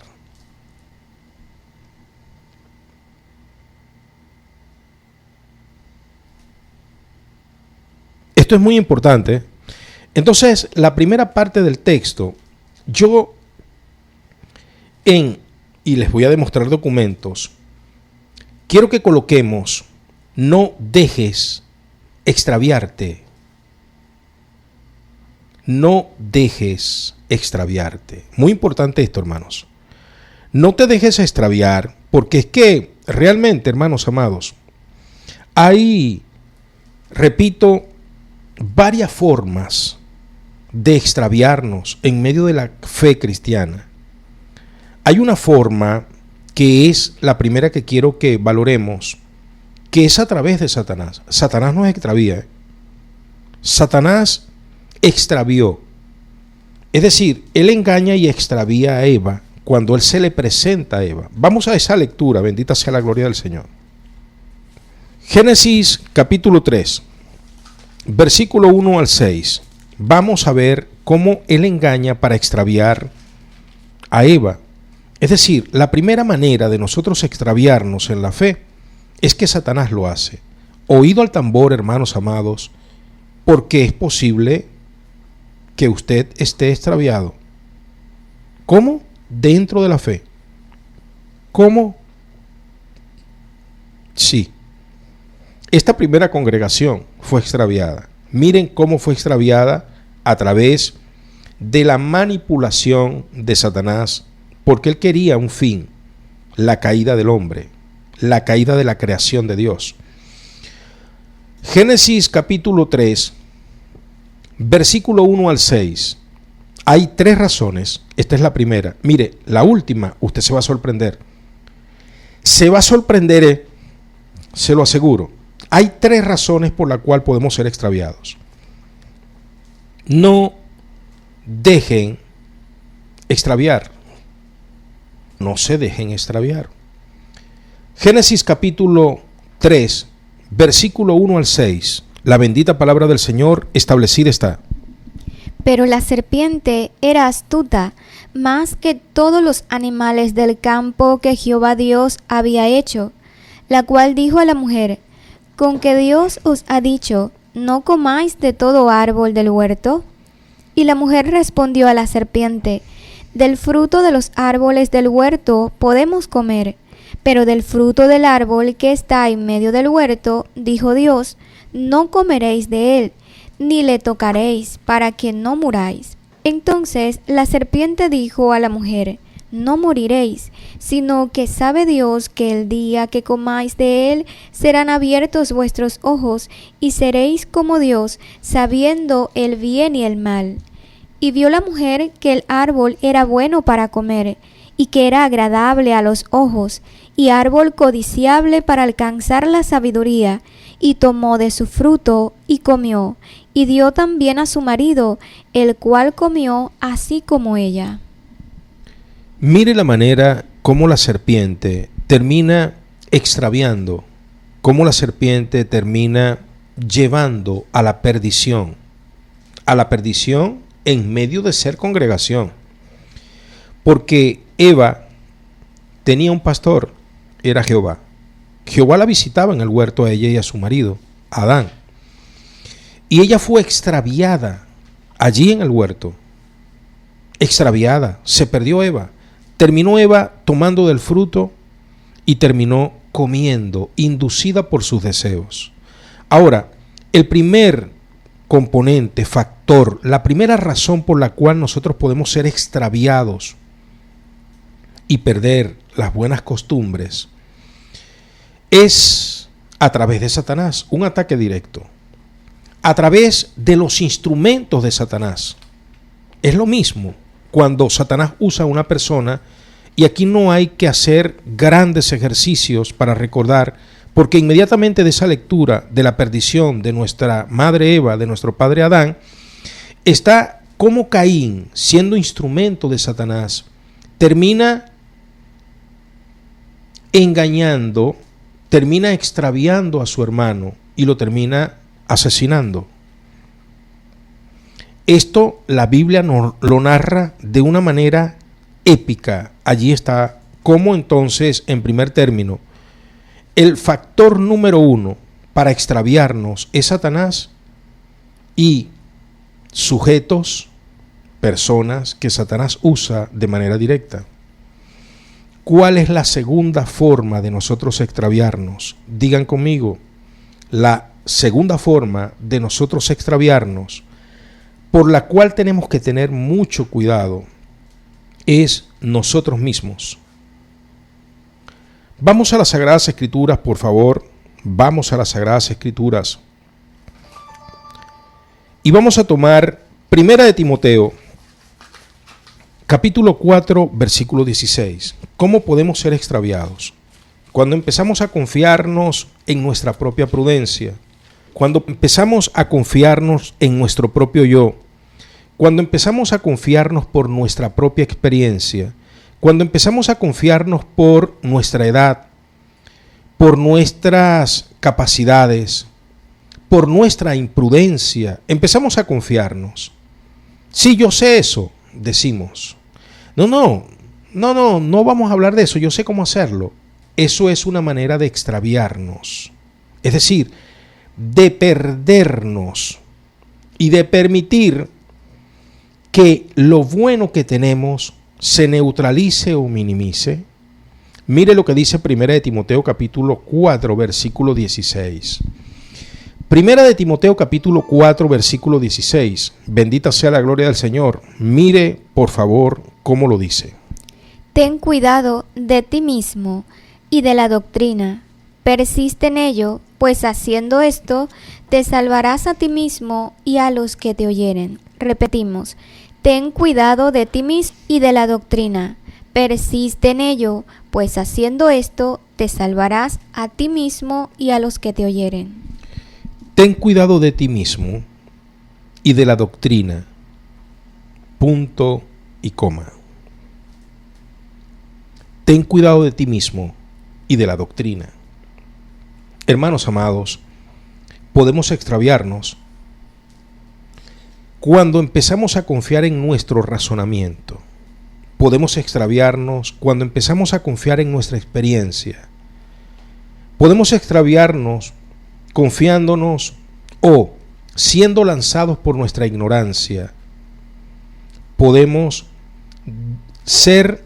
Speaker 1: Esto es muy importante. Entonces, la primera parte del texto, y les voy a demostrar documentos, quiero que coloquemos: no dejes extraviarte. No dejes extraviarte. Muy importante esto, hermanos. No te dejes extraviar, porque es que realmente, hermanos amados, hay, repito, varias formas de extraviarnos en medio de la fe cristiana. Hay una forma que es la primera que quiero que valoremos, que es a través de Satanás. Satanás nos extravía. Satanás extravió. Es decir, él engaña y extravía a Eva cuando él se le presenta a Eva. Vamos a esa lectura, bendita sea la gloria del Señor. Génesis capítulo 3, versículo 1 al 6. Vamos a ver cómo él engaña para extraviar a Eva. Es decir, la primera manera de nosotros extraviarnos en la fe es que Satanás lo hace. Oído al tambor, hermanos amados, porque es posible que usted esté extraviado. ¿Cómo? Dentro de la fe. ¿Cómo? Sí. Esta primera congregación fue extraviada. Miren cómo fue extraviada a través de la manipulación de Satanás, porque él quería un fin: la caída del hombre, la caída de la creación de Dios. Génesis capítulo 3, versículo 1 al 6. Hay 3 razones. Esta es la primera. Mire, la última, usted se va a sorprender. Se va a sorprender, se lo aseguro. Hay 3 razones por las cuales podemos ser extraviados. No dejen extraviar. No se dejen extraviar. Génesis capítulo 3, versículo 1 al 6. La bendita palabra del Señor establecida está.
Speaker 2: Pero la serpiente era astuta más que todos los animales del campo que Jehová Dios había hecho, la cual dijo a la mujer: ¿con que Dios os ha dicho, no comáis de todo árbol del huerto? Y la mujer respondió a la serpiente: del fruto de los árboles del huerto podemos comer, pero del fruto del árbol que está en medio del huerto, dijo Dios, no comeréis de él, ni le tocaréis, para que no muráis. Entonces la serpiente dijo a la mujer: no moriréis, sino que sabe Dios que el día que comáis de él serán abiertos vuestros ojos, y seréis como Dios, sabiendo el bien y el mal. Y vio la mujer que el árbol era bueno para comer, y que era agradable a los ojos, y árbol codiciable para alcanzar la sabiduría, y tomó de su fruto, y comió, y dio también a su marido, el cual comió así como ella.
Speaker 1: Mire la manera como la serpiente termina extraviando, cómo la serpiente termina llevando a la perdición en medio de ser congregación. Porque Eva tenía un pastor, era Jehová. Jehová la visitaba en el huerto a ella y a su marido, Adán. Y ella fue extraviada allí en el huerto. Extraviada, se perdió Eva. Terminó Eva tomando del fruto y terminó comiendo, inducida por sus deseos. Ahora, el primer componente, factor, la primera razón por la cual nosotros podemos ser extraviados y perder las buenas costumbres es a través de Satanás, un ataque directo, a través de los instrumentos de Satanás. Es lo mismo cuando Satanás usa a una persona, y aquí no hay que hacer grandes ejercicios para recordar, porque inmediatamente de esa lectura de la perdición de nuestra madre Eva, de nuestro padre Adán, está cómo Caín, siendo instrumento de Satanás, termina engañando, termina extraviando a su hermano y lo termina asesinando. Esto la Biblia lo narra de una manera épica. Allí está cómo entonces, en primer término, el factor número uno para extraviarnos es Satanás y sujetos, personas que Satanás usa de manera directa. ¿Cuál es la segunda forma de nosotros extraviarnos? Digan conmigo, la segunda forma de nosotros extraviarnos, por la cual tenemos que tener mucho cuidado, es nosotros mismos. Vamos a las Sagradas Escrituras, por favor. Vamos a las Sagradas Escrituras. Y vamos a tomar Primera de Timoteo, capítulo 4, versículo 16. ¿Cómo podemos ser extraviados? Cuando empezamos a confiarnos en nuestra propia prudencia, cuando empezamos a confiarnos en nuestro propio yo, cuando empezamos a confiarnos por nuestra propia experiencia, cuando empezamos a confiarnos por nuestra edad, por nuestras capacidades, por nuestra imprudencia, empezamos a confiarnos. Sí, yo sé eso, decimos. No vamos a hablar de eso, yo sé cómo hacerlo. Eso es una manera de extraviarnos, es decir, de perdernos y de permitir que lo bueno que tenemos se neutralice o minimice. Mire lo que dice Primera de Timoteo capítulo 4 versículo 16. Primera de Timoteo capítulo 4 versículo 16. Bendita sea la gloria del Señor. Mire por favor cómo lo dice.
Speaker 2: Ten cuidado de ti mismo y de la doctrina. Persiste en ello, pues haciendo esto te salvarás a ti mismo y a los que te oyeren. Repetimos, ten cuidado de ti mismo y de la doctrina. Persiste en ello, pues haciendo esto te salvarás a ti mismo y a los que te oyeren.
Speaker 1: Ten cuidado de ti mismo y de la doctrina. Punto y coma. Ten cuidado de ti mismo y de la doctrina. Hermanos amados, podemos extraviarnos cuando empezamos a confiar en nuestro razonamiento. Podemos extraviarnos cuando empezamos a confiar en nuestra experiencia. Podemos extraviarnos confiándonos o siendo lanzados por nuestra ignorancia. Podemos ser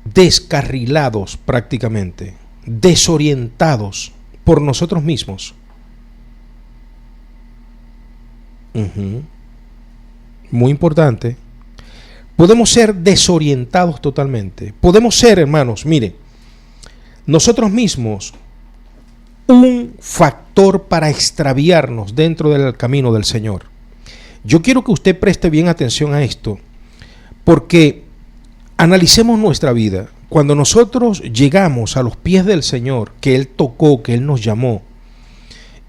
Speaker 1: descarrilados prácticamente, desorientados por nosotros mismos. Muy importante. Podemos ser desorientados totalmente. Podemos ser, hermanos, mire, nosotros mismos un factor para extraviarnos dentro del camino del Señor. Yo quiero que usted preste bien atención a esto, porque analicemos nuestra vida. Cuando nosotros llegamos a los pies del Señor, que Él tocó, que Él nos llamó,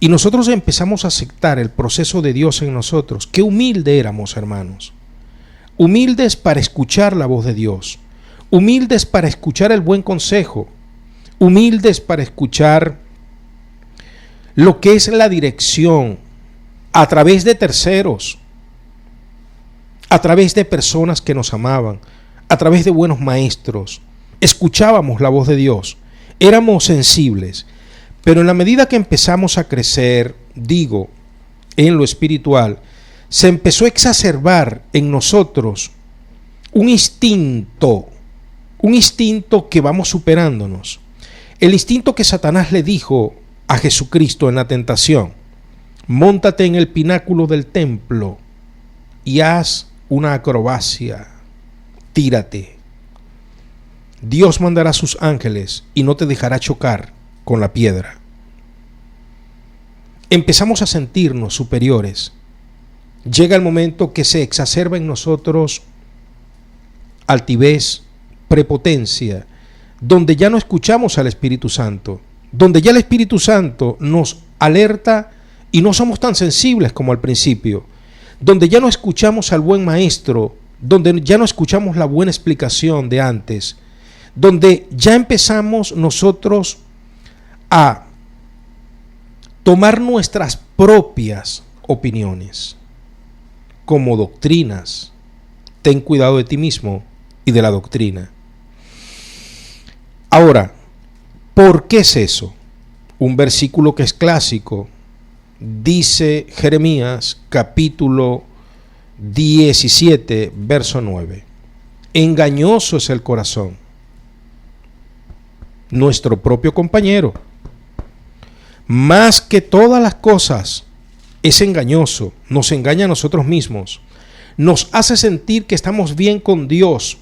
Speaker 1: y nosotros empezamos a aceptar el proceso de Dios en nosotros, qué humilde éramos, hermanos. Humildes para escuchar la voz de Dios, humildes para escuchar el buen consejo, humildes para escuchar lo que es la dirección a través de terceros, a través de personas que nos amaban, a través de buenos maestros. Escuchábamos la voz de Dios, éramos sensibles, pero en la medida que empezamos a crecer, digo, en lo espiritual, se empezó a exacerbar en nosotros un instinto que vamos superándonos. El instinto que Satanás le dijo a Jesucristo en la tentación: móntate en el pináculo del templo y haz una acrobacia, tírate. Dios mandará a sus ángeles y no te dejará chocar con la piedra. Empezamos a sentirnos superiores. Llega el momento que se exacerba en nosotros altivez, prepotencia, donde ya no escuchamos al Espíritu Santo, donde ya el Espíritu Santo nos alerta y no somos tan sensibles como al principio, donde ya no escuchamos al buen maestro, donde ya no escuchamos la buena explicación de antes, donde ya empezamos nosotros a tomar nuestras propias opiniones como doctrinas. Ten cuidado de ti mismo y de la doctrina. Ahora, ¿por qué es eso? Un versículo que es clásico, dice Jeremías capítulo 17, verso 9. Engañoso es el corazón. Nuestro propio compañero, más que todas las cosas, es engañoso, nos engaña a nosotros mismos, nos hace sentir que estamos bien con Dios,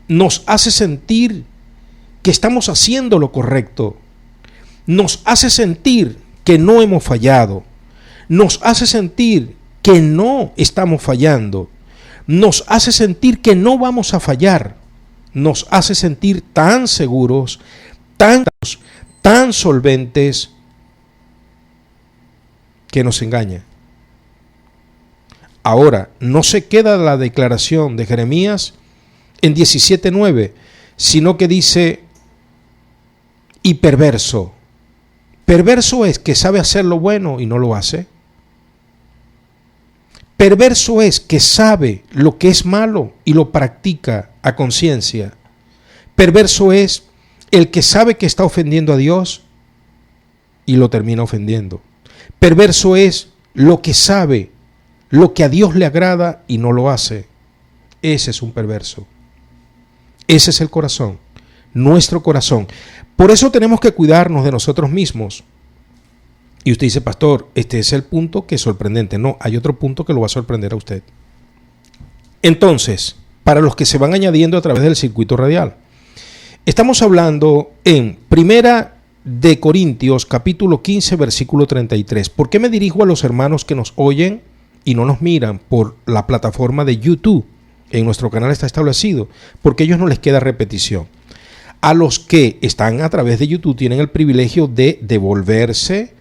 Speaker 1: nos hace sentir que estamos haciendo lo correcto, nos hace sentir que no hemos fallado, nos hace sentir que no estamos fallando, nos hace sentir que no vamos a fallar, nos hace sentir tan seguros, tan solventes, que nos engaña. Ahora, no se queda la declaración de Jeremías en 17:9, sino que dice, y perverso. Perverso es que sabe hacer lo bueno y no lo hace. Perverso es que sabe lo que es malo y lo practica a conciencia. Perverso es el que sabe que está ofendiendo a Dios y lo termina ofendiendo. Perverso es lo que sabe, lo que a Dios le agrada y no lo hace. Ese es un perverso. Ese es el corazón, nuestro corazón. Por eso tenemos que cuidarnos de nosotros mismos. Y usted dice, pastor, este es el punto que es sorprendente. No, hay otro punto que lo va a sorprender a usted. Entonces, para los que se van añadiendo a través del circuito radial, estamos hablando en Primera de Corintios, capítulo 15, versículo 33. ¿Por qué me dirijo a los hermanos que nos oyen y no nos miran por la plataforma de YouTube? En nuestro canal está establecido, porque a ellos no les queda repetición. A los que están a través de YouTube tienen el privilegio de devolverse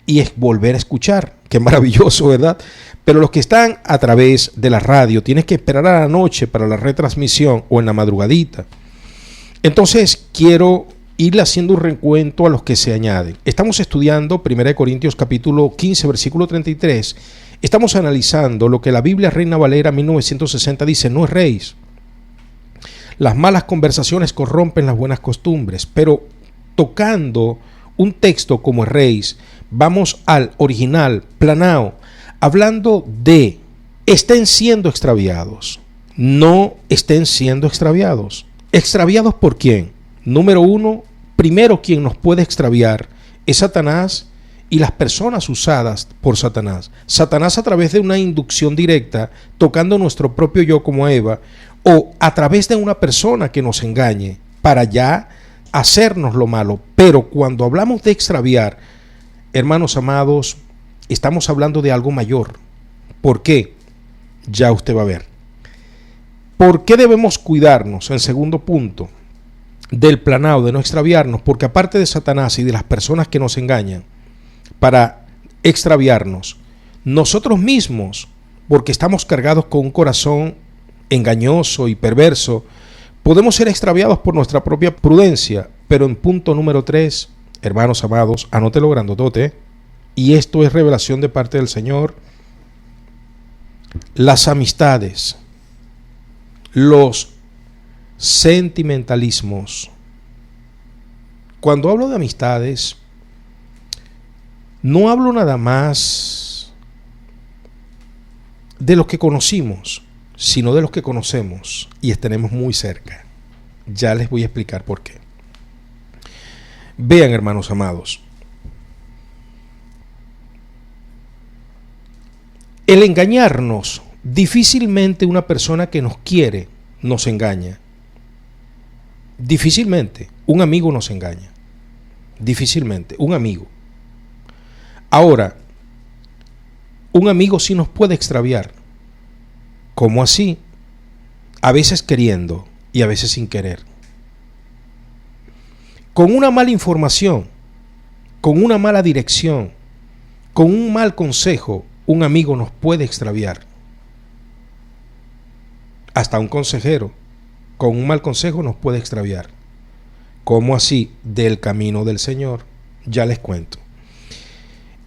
Speaker 1: y volver a escuchar. Qué maravilloso, ¿verdad? Pero los que están a través de la radio, tienes que esperar a la noche para la retransmisión o en la madrugadita. Entonces, quiero ir haciendo un recuento a los que se añaden. Estamos estudiando 1 Corintios capítulo 15, versículo 33. Estamos analizando lo que la Biblia Reina Valera 1960 dice, no erréis. Las malas conversaciones corrompen las buenas costumbres, pero tocando un texto como erréis, vamos al original, Planao, hablando de estén siendo extraviados. No estén siendo extraviados. ¿Extraviados por quién? Número uno, primero quien nos puede extraviar es Satanás y las personas usadas por Satanás. Satanás a través de una inducción directa, tocando nuestro propio yo como Eva, o a través de una persona que nos engañe para ya hacernos lo malo. Pero cuando hablamos de extraviar, hermanos amados, estamos hablando de algo mayor. ¿Por qué? Ya usted va a ver. ¿Por qué debemos cuidarnos? En segundo punto, del planado, de no extraviarnos, porque aparte de Satanás y de las personas que nos engañan para extraviarnos, nosotros mismos, porque estamos cargados con un corazón engañoso y perverso, podemos ser extraviados por nuestra propia prudencia. Pero en punto número 3, hermanos amados, anótelo grandotote, y esto es revelación de parte del Señor: las amistades, los sentimentalismos. Cuando hablo de amistades, no hablo nada más de los que conocimos, sino de los que conocemos y estaremos muy cerca. Ya les voy a explicar por qué. Vean, hermanos amados, el engañarnos, difícilmente una persona que nos quiere nos engaña. Difícilmente un amigo nos engaña. Difícilmente un amigo. Ahora, un amigo sí nos puede extraviar. ¿Cómo así? A veces queriendo y a veces sin querer. Con una mala información, con una mala dirección, con un mal consejo, un amigo nos puede extraviar. Hasta un consejero, con un mal consejo nos puede extraviar. ¿Cómo así? Del camino del Señor. Ya les cuento.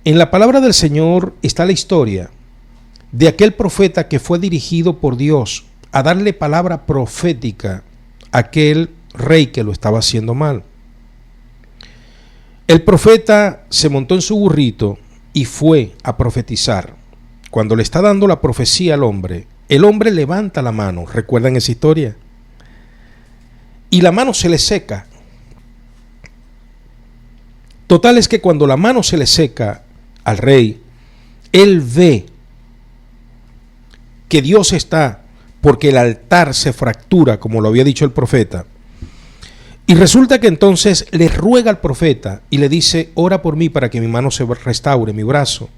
Speaker 1: En la palabra del Señor está la historia de aquel profeta que fue dirigido por Dios a darle palabra profética a aquel rey que lo estaba haciendo mal. El profeta se montó en su burrito y fue a profetizar. Cuando le está dando la profecía al hombre, el hombre levanta la mano. ¿Recuerdan esa historia? Y la mano se le seca. Total es que cuando la mano se le seca al rey, él ve que Dios está, porque el altar se fractura, como lo había dicho el profeta. Y resulta que entonces le ruega al profeta y le dice: ora por mí para que mi mano se restaure, mi brazo.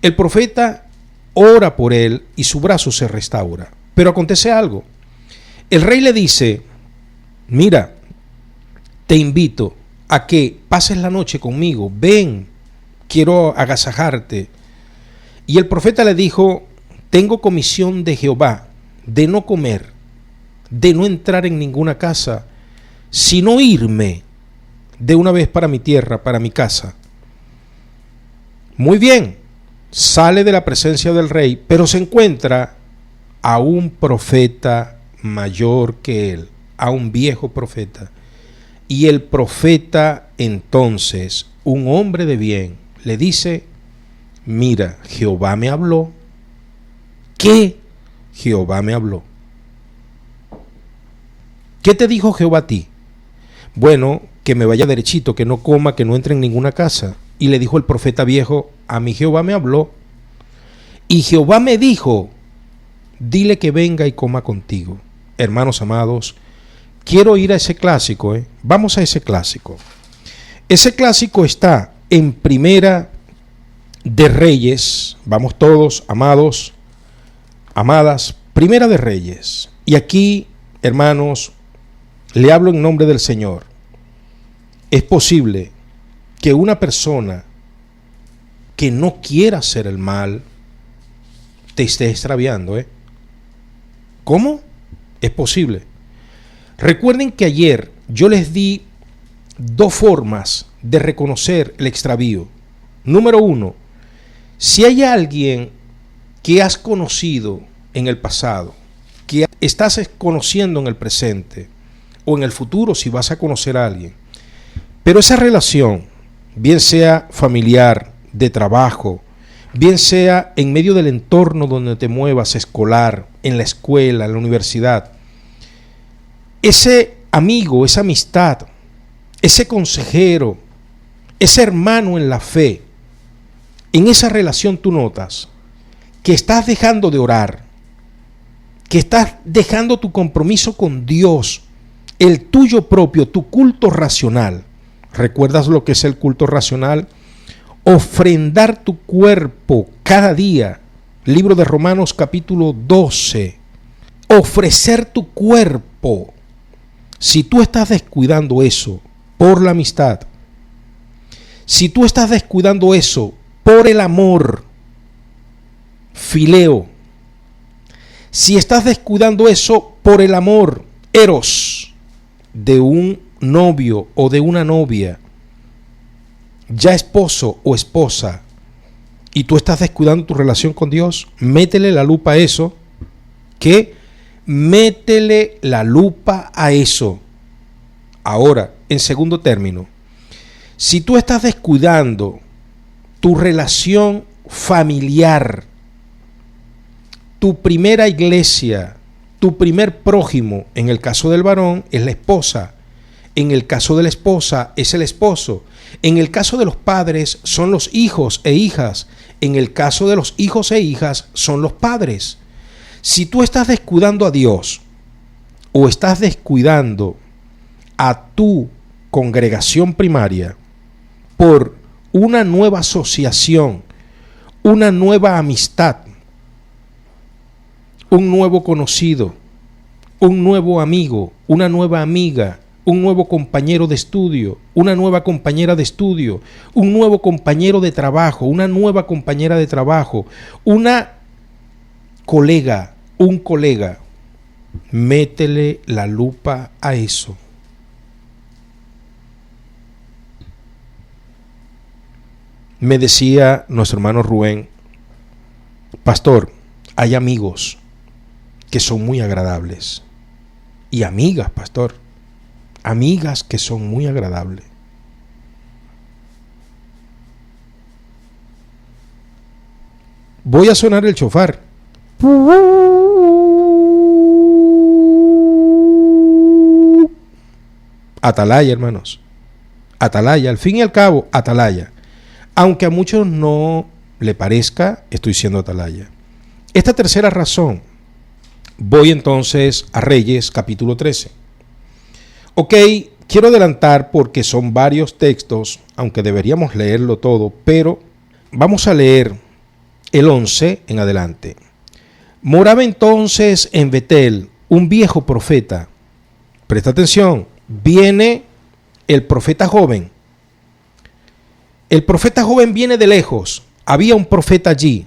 Speaker 1: El profeta ora por él y su brazo se restaura. Pero acontece algo. El rey le dice: mira, te invito a que pases la noche conmigo, ven, quiero agasajarte. Y el profeta le dijo: tengo comisión de Jehová de no comer, de no entrar en ninguna casa, sino irme de una vez para mi tierra, para mi casa. Muy bien, sale de la presencia del rey, pero se encuentra a un profeta mayor que él, a un viejo profeta. Y el profeta entonces, un hombre de bien, le dice: mira, Jehová me habló. ¿Qué? Jehová me habló. ¿Qué te dijo Jehová a ti? Bueno, que me vaya derechito, que no coma, que no entre en ninguna casa. Y le dijo el profeta viejo: a mí Jehová me habló. Y Jehová me dijo: dile que venga y coma contigo. Hermanos amados, quiero ir a ese clásico, Vamos a ese clásico. Ese clásico está en Primera de Reyes. Vamos todos, amados, amadas, Primera de Reyes. Y aquí, hermanos, le hablo en nombre del Señor. Es posible que una persona que no quiera hacer el mal te esté extraviando, ¿Cómo? Es posible. Recuerden que ayer yo les di dos formas de reconocer el extravío. Número uno, si hay alguien que has conocido en el pasado, que estás conociendo en el presente o en el futuro si vas a conocer a alguien, pero esa relación, bien sea familiar, de trabajo, bien sea en medio del entorno donde te muevas, escolar, en la escuela, en la universidad, ese amigo, esa amistad, ese consejero, ese hermano en la fe, en esa relación tú notas que estás dejando de orar, que estás dejando tu compromiso con Dios, el tuyo propio, tu culto racional. ¿Recuerdas lo que es el culto racional? Ofrendar tu cuerpo cada día. Libro de Romanos capítulo 12. Ofrecer tu cuerpo. Si tú estás descuidando eso por la amistad, si tú estás descuidando eso por el amor, fileo, si estás descuidando eso por el amor, eros, de un novio o de una novia, ya esposo o esposa, y tú estás descuidando tu relación con Dios, métele la lupa a eso. ¿Qué? Métele la lupa a eso. Ahora, en segundo término, si tú estás descuidando tu relación familiar, tu primera iglesia, tu primer prójimo, en el caso del varón es la esposa, en el caso de la esposa es el esposo, en el caso de los padres son los hijos e hijas, en el caso de los hijos e hijas son los padres. Si tú estás descuidando a Dios o estás descuidando a tu congregación primaria por una nueva asociación, una nueva amistad, un nuevo conocido, un nuevo amigo, una nueva amiga, un nuevo compañero de estudio, una nueva compañera de estudio, un nuevo compañero de trabajo, una nueva compañera de trabajo, una colega, un colega, métele la lupa a eso. Me decía nuestro hermano Rubén, pastor, hay amigos que son muy agradables. Y amigas, pastor, amigas que son muy agradables. Voy a sonar el chofar. Atalaya, hermanos. Atalaya, al fin y al cabo, atalaya. Aunque a muchos no le parezca, estoy siendo atalaya. Esta tercera razón, voy entonces a Reyes capítulo 13. Ok, quiero adelantar porque son varios textos, aunque deberíamos leerlo todo, pero vamos a leer el 11 en adelante. Moraba entonces en Betel un viejo profeta. Presta atención, viene el profeta joven. El profeta joven viene de lejos. Había un profeta allí,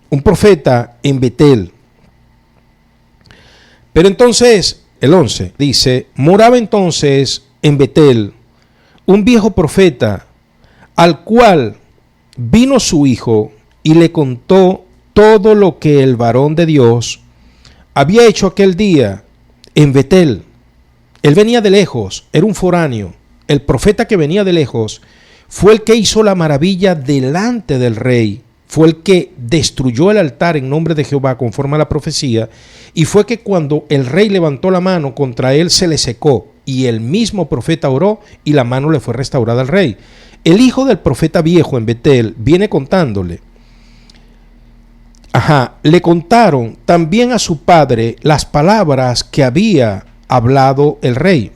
Speaker 1: un profeta en Betel. Pero entonces, el 11 dice, moraba entonces en Betel un viejo profeta, al cual vino su hijo y le contó todo lo que el varón de Dios había hecho aquel día en Betel. Él venía de lejos, era un foráneo. El profeta que venía de lejos fue el que hizo la maravilla delante del rey, fue el que destruyó el altar en nombre de Jehová conforme a la profecía, y fue que cuando el rey levantó la mano contra él se le secó, y el mismo profeta oró y la mano le fue restaurada al rey. El hijo del profeta viejo en Betel viene contándole. Le contaron también a su padre las palabras que había hablado el rey.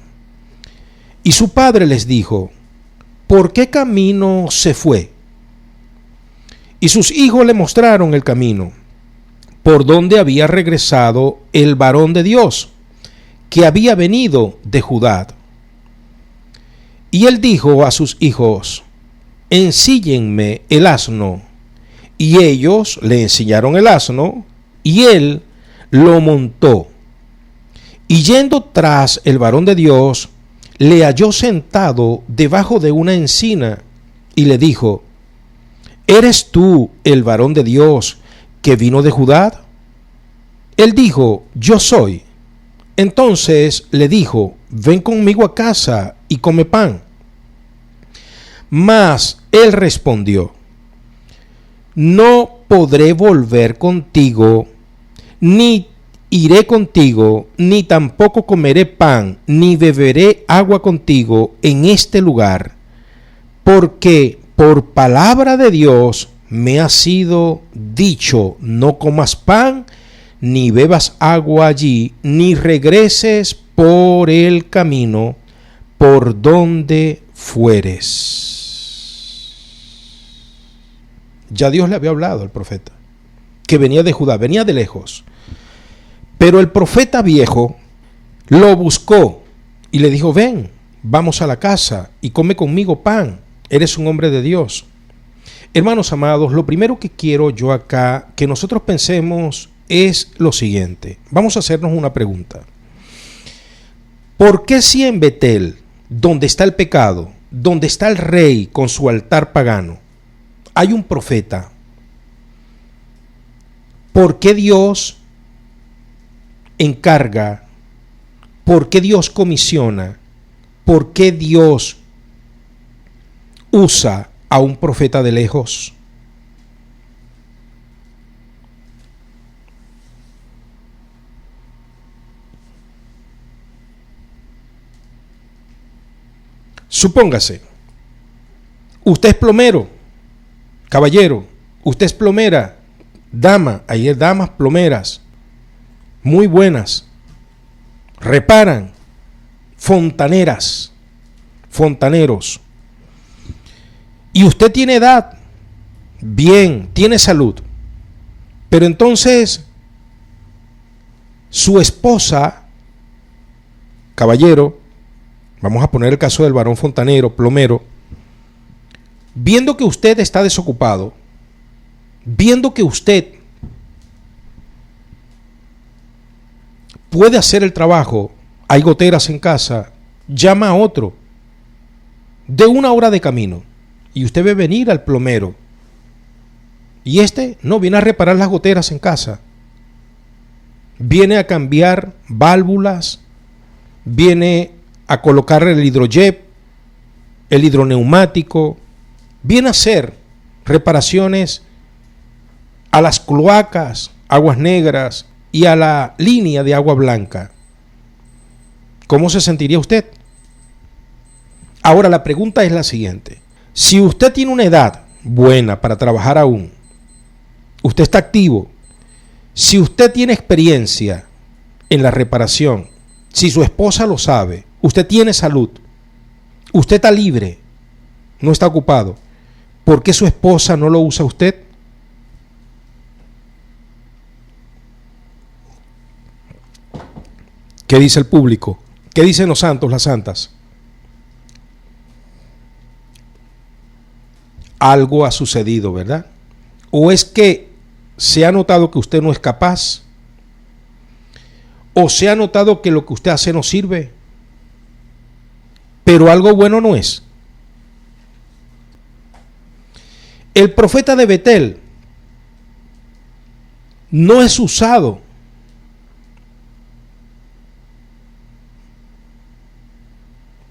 Speaker 1: Y su padre les dijo, ¿por qué camino se fue? Y sus hijos le mostraron el camino, por donde había regresado el varón de Dios, que había venido de Judá. Y él dijo a sus hijos, ensíllenme el asno. Y ellos le enseñaron el asno, y él lo montó. Y yendo tras el varón de Dios, le halló sentado debajo de una encina, y le dijo, ¿eres tú el varón de Dios que vino de Judá? Él dijo, yo soy. Entonces le dijo, ven conmigo a casa y come pan. Mas él respondió, no podré volver contigo, ni iré contigo, ni tampoco comeré pan, ni beberé agua contigo en este lugar, porque por palabra de Dios me ha sido dicho, no comas pan, ni bebas agua allí, ni regreses por el camino por donde fueres. Ya Dios le había hablado al profeta, que venía de Judá, venía de lejos. Pero el profeta viejo lo buscó y le dijo, ven, vamos a la casa y come conmigo pan, eres un hombre de Dios. Hermanos amados, lo primero que quiero yo acá que nosotros pensemos es lo siguiente. Vamos a hacernos una pregunta. ¿Por qué si en Betel, donde está el pecado, donde está el rey con su altar pagano, hay un profeta? ¿Por qué Dios encarga? ¿Por qué Dios comisiona? ¿Por qué Dios usa a un profeta de lejos? Supóngase, usted es plomero, caballero, usted es plomera, dama, hay damas plomeras, muy buenas, reparan, fontaneras, fontaneros, y usted tiene edad, bien, tiene salud, pero entonces su esposa, caballero, vamos a poner el caso del varón fontanero, plomero, viendo que usted está desocupado, viendo que usted puede hacer el trabajo, hay goteras en casa, llama a otro de 1 hora de camino y usted ve venir al plomero Y este no viene a reparar las goteras en casa. Viene a cambiar válvulas, viene a colocar el hidrojet, el hidroneumático, viene a hacer reparaciones a las cloacas, aguas negras y a la línea de agua blanca. ¿Cómo se sentiría usted? Ahora la pregunta es la siguiente. Si usted tiene una edad buena para trabajar aún, usted está activo, si usted tiene experiencia en la reparación, si su esposa lo sabe, usted tiene salud, usted está libre, no está ocupado, ¿por qué su esposa no lo usa usted? ¿Qué dice el público? ¿Qué dicen los santos, las santas? Algo ha sucedido, ¿verdad? ¿O es que se ha notado que usted no es capaz? ¿O se ha notado que lo que usted hace no sirve? Pero algo bueno no es. El profeta de Betel no es usado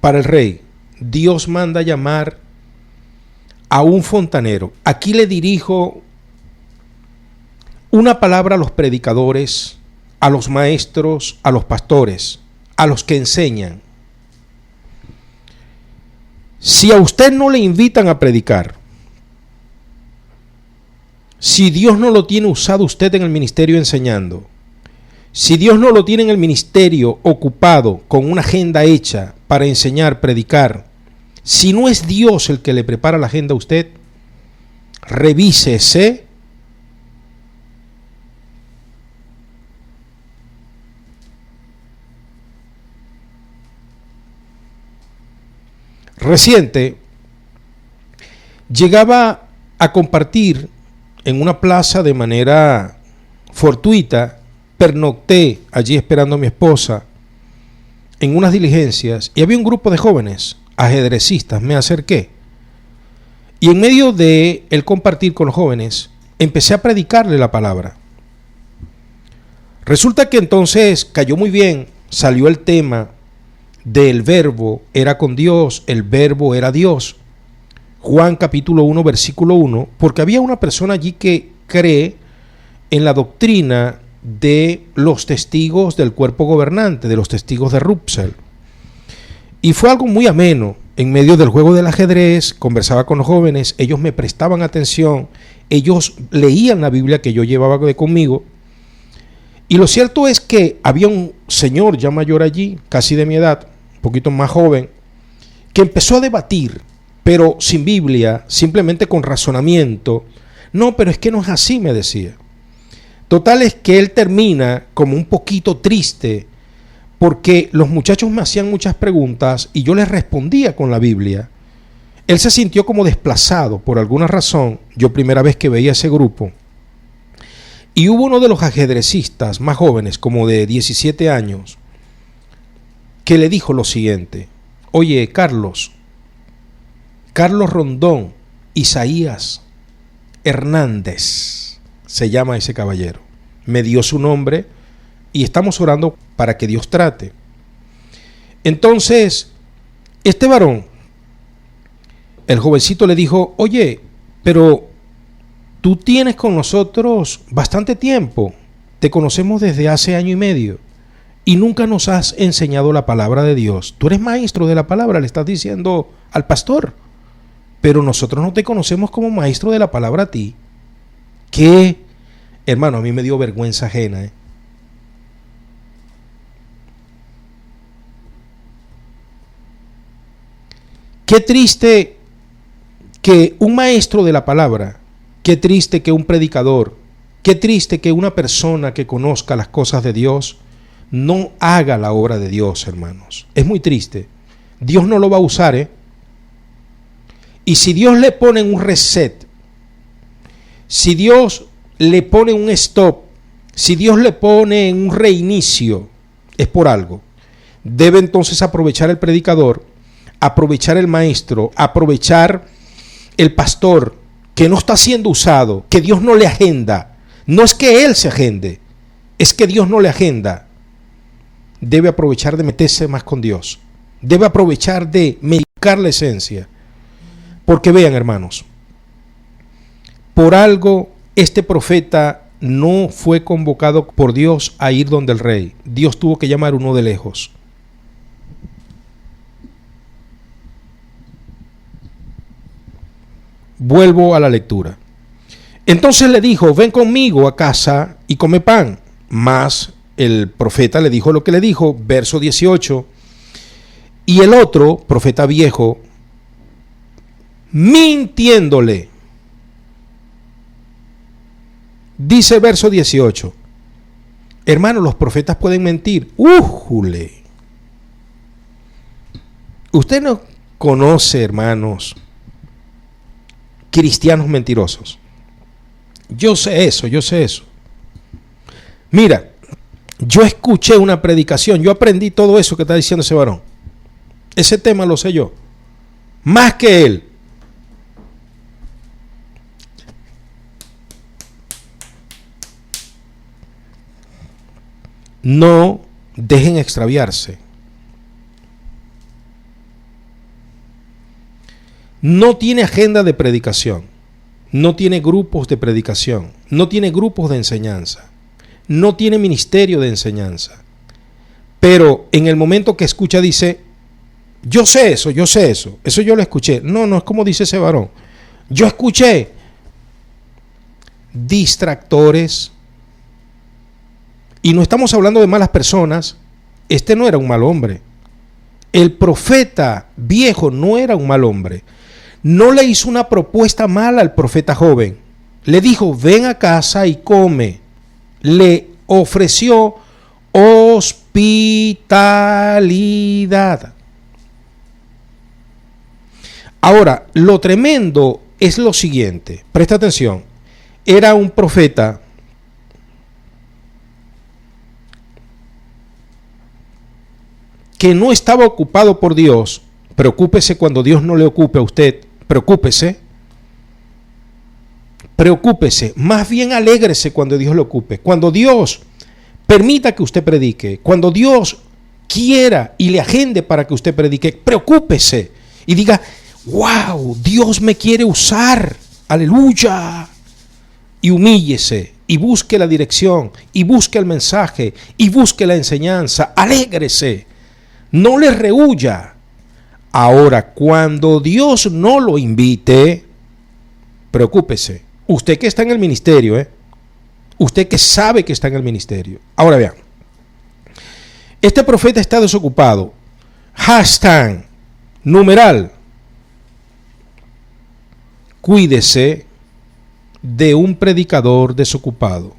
Speaker 1: para el rey. Dios manda llamar a un fontanero. Aquí le dirijo una palabra a los predicadores, a los maestros, a los pastores, a los que enseñan. Si a usted no le invitan a predicar, si Dios no lo tiene usado usted en el ministerio enseñando, si Dios no lo tiene en el ministerio ocupado con una agenda hecha para enseñar, predicar, si no es Dios el que le prepara la agenda a usted, revísese. Reciente, llegaba a compartir en una plaza de manera fortuita, pernocté allí esperando a mi esposa en unas diligencias y había un grupo de jóvenes ajedrecistas. Me acerqué y en medio de el compartir con los jóvenes empecé a predicarle la palabra. Resulta que entonces cayó muy bien, salió el tema del verbo era con Dios, el verbo era Dios. Juan capítulo 1 versículo 1, porque había una persona allí que cree en la doctrina de los testigos del cuerpo gobernante, de los testigos de Rupsel. Y fue algo muy ameno. En medio del juego del ajedrez, conversaba con los jóvenes, ellos me prestaban atención, ellos leían la Biblia que yo llevaba conmigo. Y lo cierto es que había un señor ya mayor allí, casi de mi edad, un poquito más joven, que empezó a debatir, pero sin Biblia, simplemente con razonamiento. No, pero es que no es así, me decía. Total es que él termina como un poquito triste porque los muchachos me hacían muchas preguntas y yo les respondía con la Biblia. Él se sintió como desplazado por alguna razón. Yo primera vez que veía ese grupo. Y hubo uno de los ajedrecistas más jóvenes, como de 17 años, que le dijo lo siguiente: oye, Carlos Rondón Isaías Hernández, se llama ese caballero. Me dio su nombre y estamos orando para que Dios trate. Entonces, este varón, el jovencito le dijo: oye, pero tú tienes con nosotros bastante tiempo, te conocemos desde hace 1 año y medio y nunca nos has enseñado la palabra de Dios. Tú eres maestro de la palabra, le estás diciendo al pastor, pero nosotros no te conocemos como maestro de la palabra a ti. ¿Qué? Hermano, a mí me dio vergüenza ajena, Qué triste que un maestro de la palabra, qué triste que un predicador, qué triste que una persona que conozca las cosas de Dios no haga la obra de Dios, hermanos. Es muy triste. Dios no lo va a usar, Y si Dios le pone un reset, si Dios le pone un stop, si Dios le pone un reinicio, es por algo. Debe entonces aprovechar el predicador, aprovechar el maestro, aprovechar el pastor que no está siendo usado, que Dios no le agenda, no es que él se agende, es que Dios no le agenda, debe aprovechar de meterse más con Dios, debe aprovechar de medicar la esencia. Porque vean, hermanos, por algo este profeta no fue convocado por Dios a ir donde el rey. Dios tuvo que llamar uno de lejos. Vuelvo a la lectura. Entonces le dijo, ven conmigo a casa y come pan. Mas el profeta le dijo lo que le dijo, verso 18. Y el otro, profeta viejo, mintiéndole, dice verso 18. Hermanos, los profetas pueden mentir. ¡Újule! Usted no conoce, hermanos, cristianos mentirosos. Yo sé eso. Mira, yo escuché una predicación, yo aprendí todo eso que está diciendo ese varón. Ese tema lo sé yo, más que él. No dejen extraviarse. No tiene agenda de predicación, no tiene grupos de predicación, no tiene grupos de enseñanza, no tiene ministerio de enseñanza. Pero en el momento que escucha dice, yo sé eso yo lo escuché. No es como dice ese varón. Yo escuché. Distractores. Y no estamos hablando de malas personas. Este no era un mal hombre. El profeta viejo no era un mal hombre. No le hizo una propuesta mala al profeta joven. Le dijo, ven a casa y come. Le ofreció hospitalidad. Ahora, lo tremendo es lo siguiente. Presta atención. Era un profeta que no estaba ocupado por Dios. Preocúpese cuando Dios no le ocupe a usted. Preocúpese. Más bien alégrese cuando Dios lo ocupe. Cuando Dios permita que usted predique. Cuando Dios quiera y le agende para que usted predique. Preocúpese y diga, wow, Dios me quiere usar. Aleluya. Y humíllese. Y busque la dirección. Y busque el mensaje. Y busque la enseñanza. Alégrese. No le rehuya. Ahora, cuando Dios no lo invite, preocúpese. Usted que está en el ministerio, usted que sabe que está en el ministerio. Ahora vean. Este profeta está desocupado. Hashtag, numeral. Cuídese de un predicador desocupado.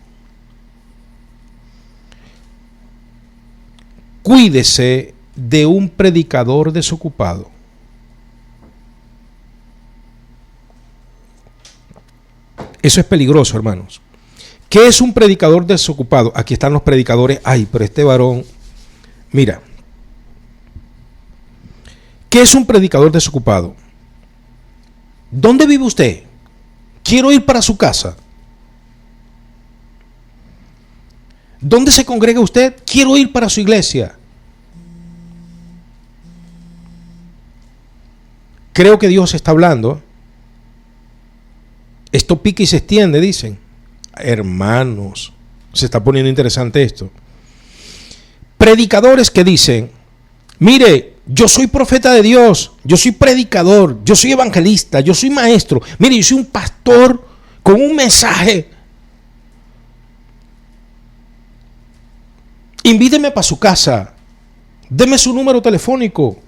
Speaker 1: Cuídese de un predicador desocupado. Eso es peligroso, hermanos. ¿Qué es un predicador desocupado? Aquí están los predicadores. Ay, pero este varón, mira. ¿Qué es un predicador desocupado? ¿Dónde vive usted? Quiero ir para su casa. ¿Dónde se congrega usted? Quiero ir para su iglesia. Creo que Dios está hablando. Esto pica y se extiende, dicen. Hermanos, se está poniendo interesante esto. Predicadores que dicen, mire, yo soy profeta de Dios, yo soy predicador, yo soy evangelista, yo soy maestro. Mire, yo soy un pastor con un mensaje. Invíteme para su casa. Deme su número telefónico.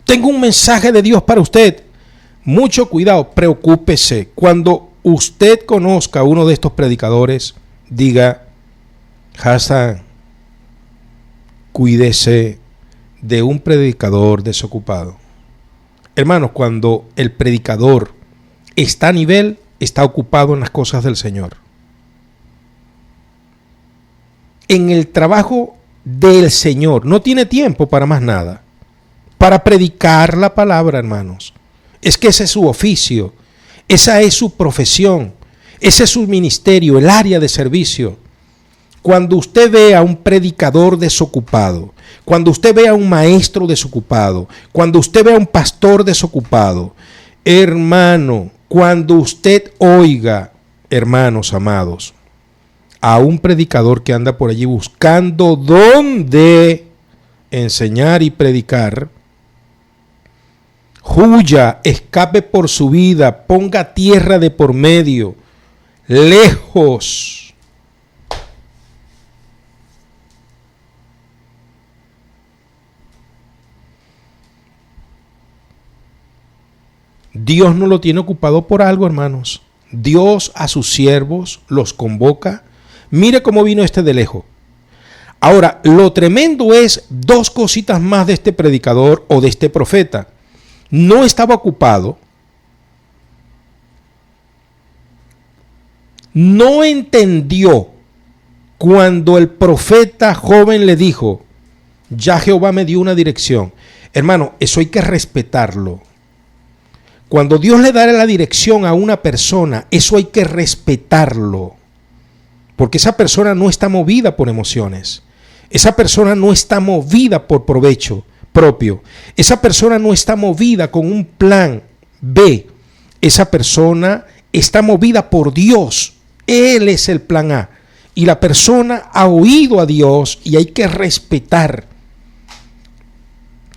Speaker 1: Tengo un mensaje de Dios para usted. Mucho cuidado, preocúpese. Cuando usted conozca a uno de estos predicadores, diga, hashtag, cuídese de un predicador desocupado. Hermanos, cuando el predicador está a nivel, está ocupado en las cosas del Señor. En el trabajo del Señor. No tiene tiempo para más nada. Para predicar la palabra, hermanos. Es que ese es su oficio, esa es su profesión, ese es su ministerio, el área de servicio. Cuando usted ve a un predicador desocupado, cuando usted ve a un maestro desocupado, cuando usted ve a un pastor desocupado, hermano, cuando usted oiga, hermanos amados, a un predicador que anda por allí buscando dónde enseñar y predicar, huya, escape por su vida, ponga tierra de por medio, lejos. Dios no lo tiene ocupado por algo, hermanos. Dios a sus siervos los convoca. Mire cómo vino este de lejos. Ahora, lo tremendo es dos cositas más de este predicador o de este profeta. No estaba ocupado. No entendió cuando el profeta joven le dijo, ya Jehová me dio una dirección. Hermano, eso hay que respetarlo. Cuando Dios le da la dirección a una persona, eso hay que respetarlo. Porque esa persona no está movida por emociones. Esa persona no está movida por provecho propio. Esa persona no está movida con un plan B. Esa persona está movida por Dios. Él es el plan A. Y la persona ha oído a Dios y hay que respetar.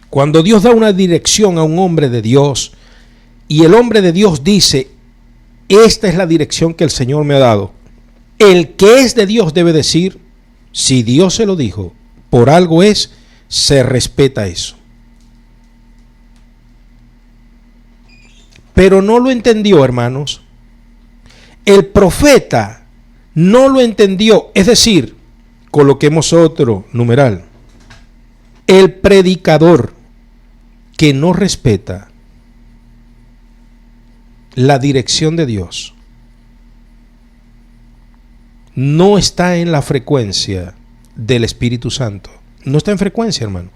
Speaker 1: Cuando Dios da una dirección a un hombre de Dios y el hombre de Dios dice, esta es la dirección que el Señor me ha dado. El que es de Dios debe decir, si Dios se lo dijo, por algo es, se respeta eso. Pero no lo entendió, hermanos. El profeta no lo entendió. Es decir, coloquemos otro numeral. El predicador que no respeta la dirección de Dios no está en la frecuencia del Espíritu Santo. No está en frecuencia, hermano.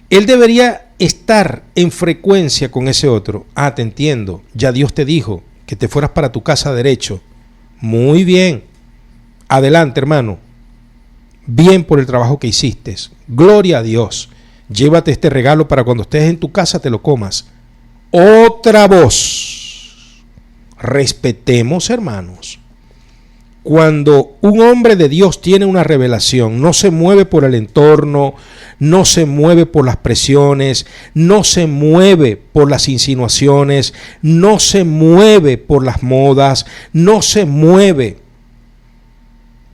Speaker 1: Él debería estar en frecuencia con ese otro. Ah, te entiendo. Ya Dios te dijo que te fueras para tu casa derecho. Muy bien. Adelante, hermano. Bien por el trabajo que hiciste. Gloria a Dios. Llévate este regalo para cuando estés en tu casa te lo comas. Otra voz. Respetemos, hermanos. Cuando un hombre de Dios tiene una revelación, no se mueve por el entorno, no se mueve por las presiones, no se mueve por las insinuaciones, no se mueve por las modas, no se mueve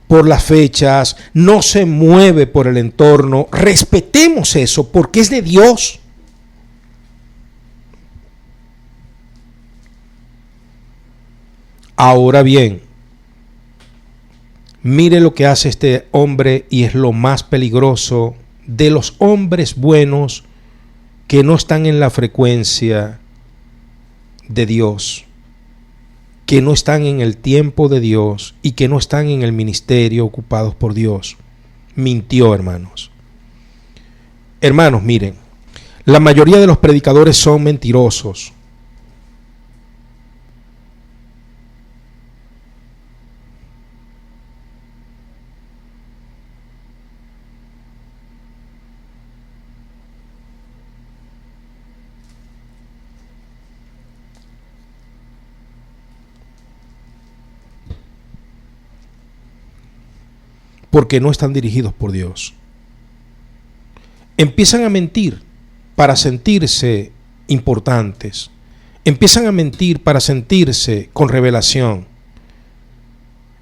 Speaker 1: por las fechas, no se mueve por el entorno. Respetemos eso porque es de Dios. Ahora bien, mire lo que hace este hombre y es lo más peligroso de los hombres buenos que no están en la frecuencia de Dios, que no están en el tiempo de Dios y que no están en el ministerio ocupados por Dios. Mintió, hermanos. Hermanos, miren, la mayoría de los predicadores son mentirosos. Porque no están dirigidos por Dios. Empiezan a mentir para sentirse importantes. Empiezan a mentir para sentirse con revelación.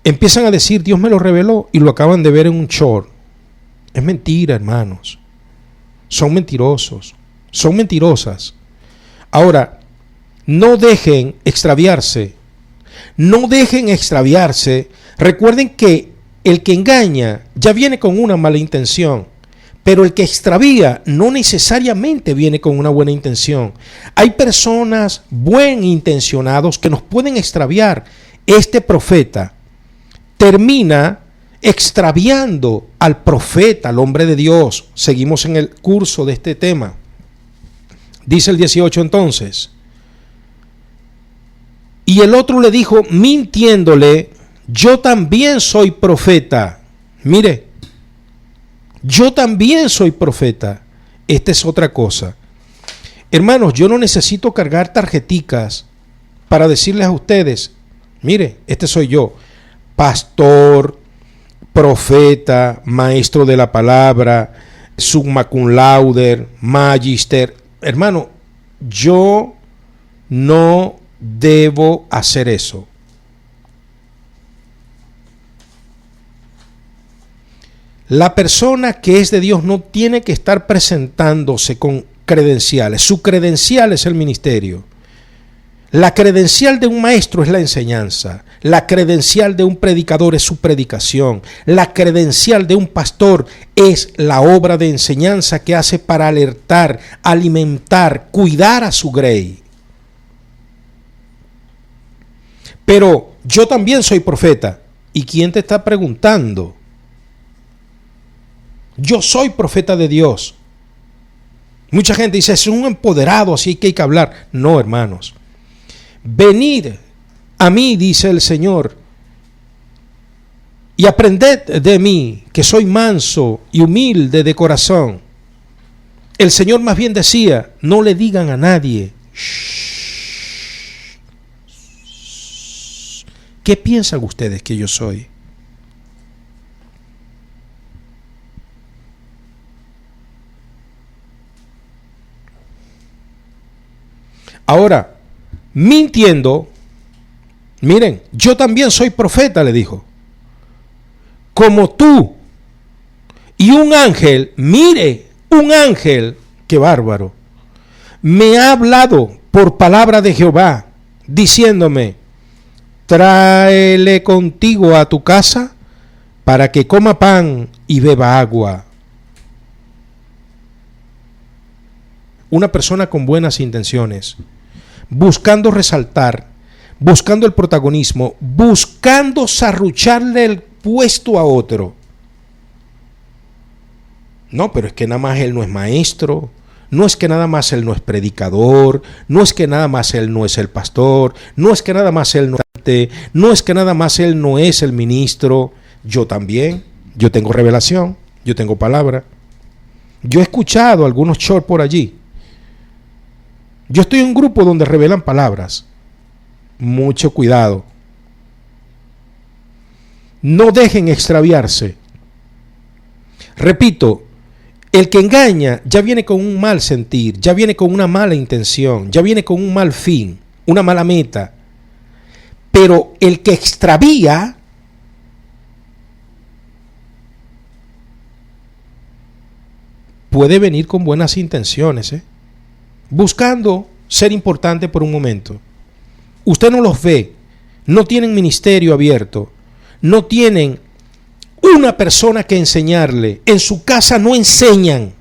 Speaker 1: Empiezan a decir, Dios me lo reveló y lo acaban de ver en un short. Es mentira, hermanos. Son mentirosos. Son mentirosas. Ahora, no dejen extraviarse. No dejen extraviarse. Recuerden que el que engaña ya viene con una mala intención, pero el que extravía no necesariamente viene con una buena intención. Hay personas buen intencionados que nos pueden extraviar. Este profeta termina extraviando al profeta, al hombre de Dios. Seguimos en el curso de este tema. Dice el 18 entonces, Y el otro le dijo, mintiéndole, yo también soy profeta. Mire, yo también soy profeta. Esta es otra cosa. Hermanos, yo no necesito cargar tarjeticas para decirles a ustedes, mire, este soy yo, pastor, profeta, maestro de la palabra, summa cum laude, magister. Hermano, yo no debo hacer eso. La persona que es de Dios no tiene que estar presentándose con credenciales. Su credencial es el ministerio. La credencial de un maestro es la enseñanza. La credencial de un predicador es su predicación. La credencial de un pastor es la obra de enseñanza que hace para alertar, alimentar, cuidar a su grey. Pero yo también soy profeta. ¿Y quién te está preguntando? Yo soy profeta de Dios. Mucha gente dice, es un empoderado, así que hay que hablar. No, hermanos. Venid a mí, dice el Señor, y aprended de mí, que soy manso y humilde de corazón. El Señor más bien decía, no le digan a nadie. ¿Qué piensan ustedes que yo soy? Ahora, mintiendo, miren, yo también soy profeta, le dijo, como tú. Y un ángel, mire, un ángel, qué bárbaro, me ha hablado por palabra de Jehová, diciéndome, tráele contigo a tu casa para que coma pan y beba agua. Una persona con buenas intenciones, buscando resaltar, buscando el protagonismo, buscando sarrucharle el puesto a otro. No, pero es que nada más él no es maestro, no es que nada más él no es predicador, no es que nada más él no es el pastor, no es que nada más él no es que nada más él no es el ministro. Yo también, yo tengo revelación, yo tengo palabra. Yo he escuchado algunos shorts por allí. Yo estoy en un grupo donde revelan palabras. Mucho cuidado. No dejen extraviarse. Repito, el que engaña ya viene con un mal sentir, ya viene con una mala intención, ya viene con un mal fin, una mala meta. Pero el que extravía puede venir con buenas intenciones, buscando ser importante por un momento. Usted no los ve, no tienen ministerio abierto, no tienen una persona que enseñarle, en su casa no enseñan,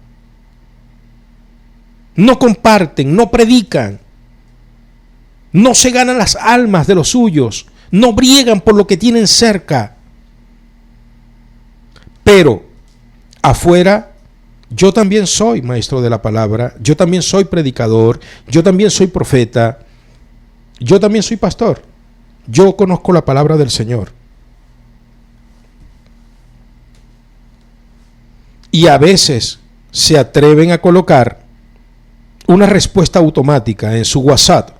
Speaker 1: no comparten, no predican, no se ganan las almas de los suyos, no briegan por lo que tienen cerca. Pero afuera, yo también soy maestro de la palabra, yo también soy predicador, yo también soy profeta, yo también soy pastor. Yo conozco la palabra del Señor. Y a veces se atreven a colocar una respuesta automática en su WhatsApp.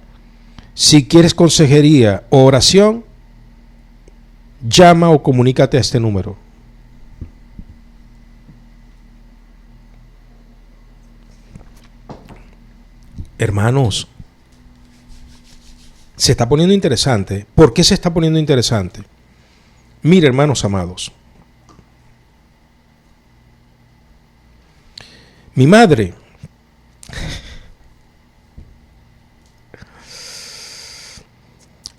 Speaker 1: Si quieres consejería o oración, llama o comunícate a este número. Hermanos, se está poniendo interesante. ¿Por qué se está poniendo interesante? Mire, hermanos amados, mi madre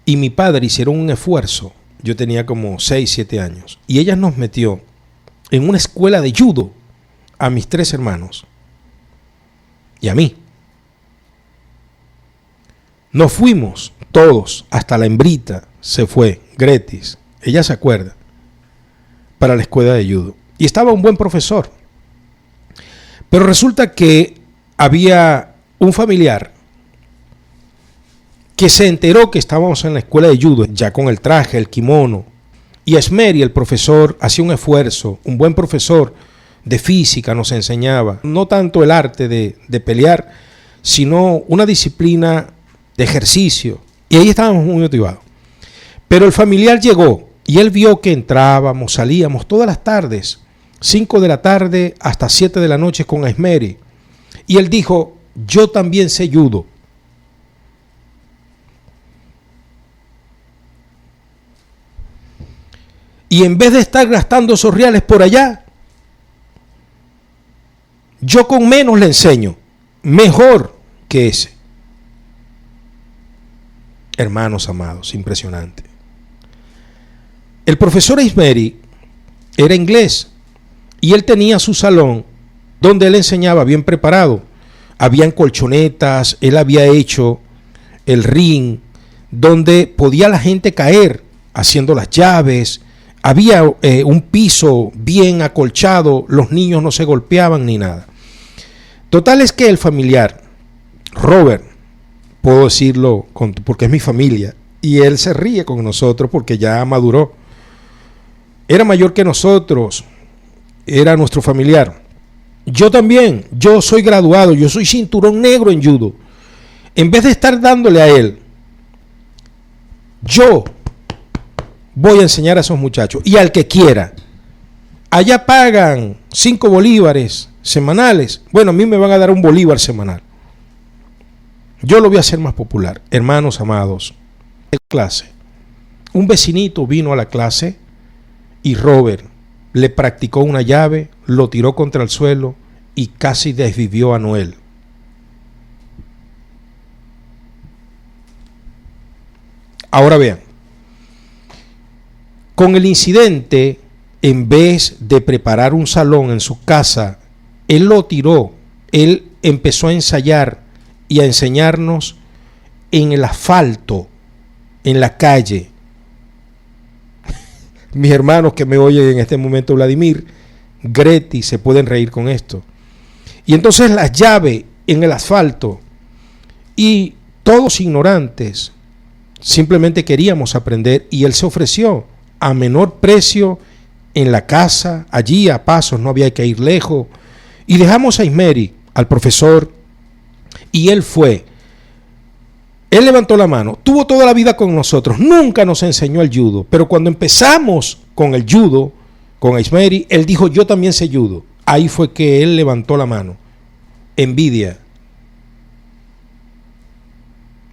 Speaker 1: y mi padre hicieron un esfuerzo. Yo tenía como 6, 7 años. Y ella nos metió en una escuela de judo a mis 3 hermanos y a mí. Nos fuimos todos, hasta la hembrita se fue, Gretis, ella se acuerda, para la escuela de judo. Y estaba un buen profesor. Pero resulta que había un familiar que se enteró que estábamos en la escuela de judo, ya con el traje, el kimono, y Esmeri, el profesor, hacía un esfuerzo, un buen profesor de física nos enseñaba, no tanto el arte de pelear, sino una disciplina de ejercicio, y ahí estábamos muy motivados. Pero el familiar llegó, y él vio que entrábamos, salíamos todas las tardes, 5 de la tarde hasta 7 de la noche con Esmeri, y él dijo, yo también sé judo. Y en vez de estar gastando esos reales por allá, yo con menos le enseño, mejor que ese. Hermanos amados, impresionante. El profesor Esmeri era inglés y él tenía su salón donde él enseñaba bien preparado. Habían colchonetas, él había hecho el ring donde podía la gente caer haciendo las llaves. Había un piso bien acolchado, los niños no se golpeaban ni nada. Total es que el familiar, Robert, puedo decirlo porque es mi familia, y él se ríe con nosotros porque ya maduró. Era mayor que nosotros, era nuestro familiar. Yo también, yo soy graduado, yo soy cinturón negro en judo. En vez de estar dándole a él, yo voy a enseñar a esos muchachos y al que quiera. Allá pagan 5 bolívares semanales. Bueno, a mí me van a dar 1 bolívar semanal. Yo lo voy a hacer más popular. Hermanos amados, en clase, un vecinito vino a la clase y Robert le practicó una llave, lo tiró contra el suelo y casi desvivió a Noel. Ahora vean, con el incidente, en vez de preparar un salón en su casa, él lo tiró, él empezó a ensayar y a enseñarnos en el asfalto, en la calle. Mis hermanos que me oyen en este momento, Vladimir, Greti, se pueden reír con esto. Y entonces las llaves en el asfalto, y todos ignorantes, simplemente queríamos aprender, y él se ofreció a menor precio en la casa, allí a pasos, no había que ir lejos, y dejamos a Esmeri, al profesor, y él fue. Él levantó la mano, tuvo toda la vida con nosotros, nunca nos enseñó el judo, pero cuando empezamos con el judo, con Esmeri, él dijo, yo también sé judo. Ahí fue que él levantó la mano. Envidia.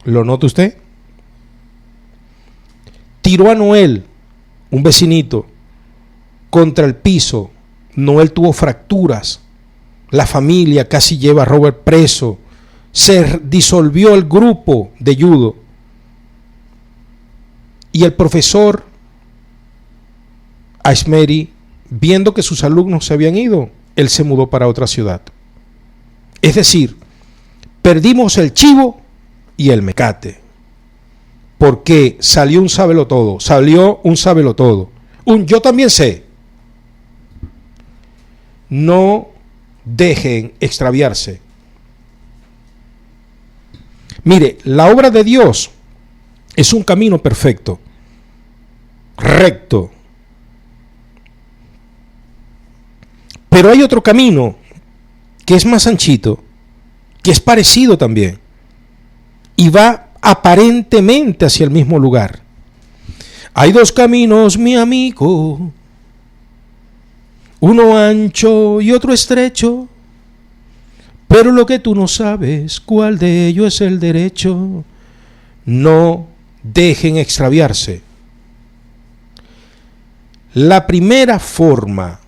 Speaker 1: ¿Lo nota usted? Tiró a Noel, un vecinito, contra el piso. Noel tuvo fracturas. La familia casi lleva a Robert preso. Se disolvió el grupo de judo. Y el profesor Esmeri, viendo que sus alumnos se habían ido, él se mudó para otra ciudad. Es decir, perdimos el chivo y el mecate. Porque salió un sabelotodo, un yo también sé. No dejen extraviarse. Mire, la obra de Dios es un camino perfecto, recto. Pero hay otro camino que es más anchito, que es parecido también, y va aparentemente hacia el mismo lugar. Hay 2 caminos, mi amigo, uno ancho y otro estrecho, pero lo que tú no sabes, cuál de ellos es el derecho. No dejen extraviarse. La primera forma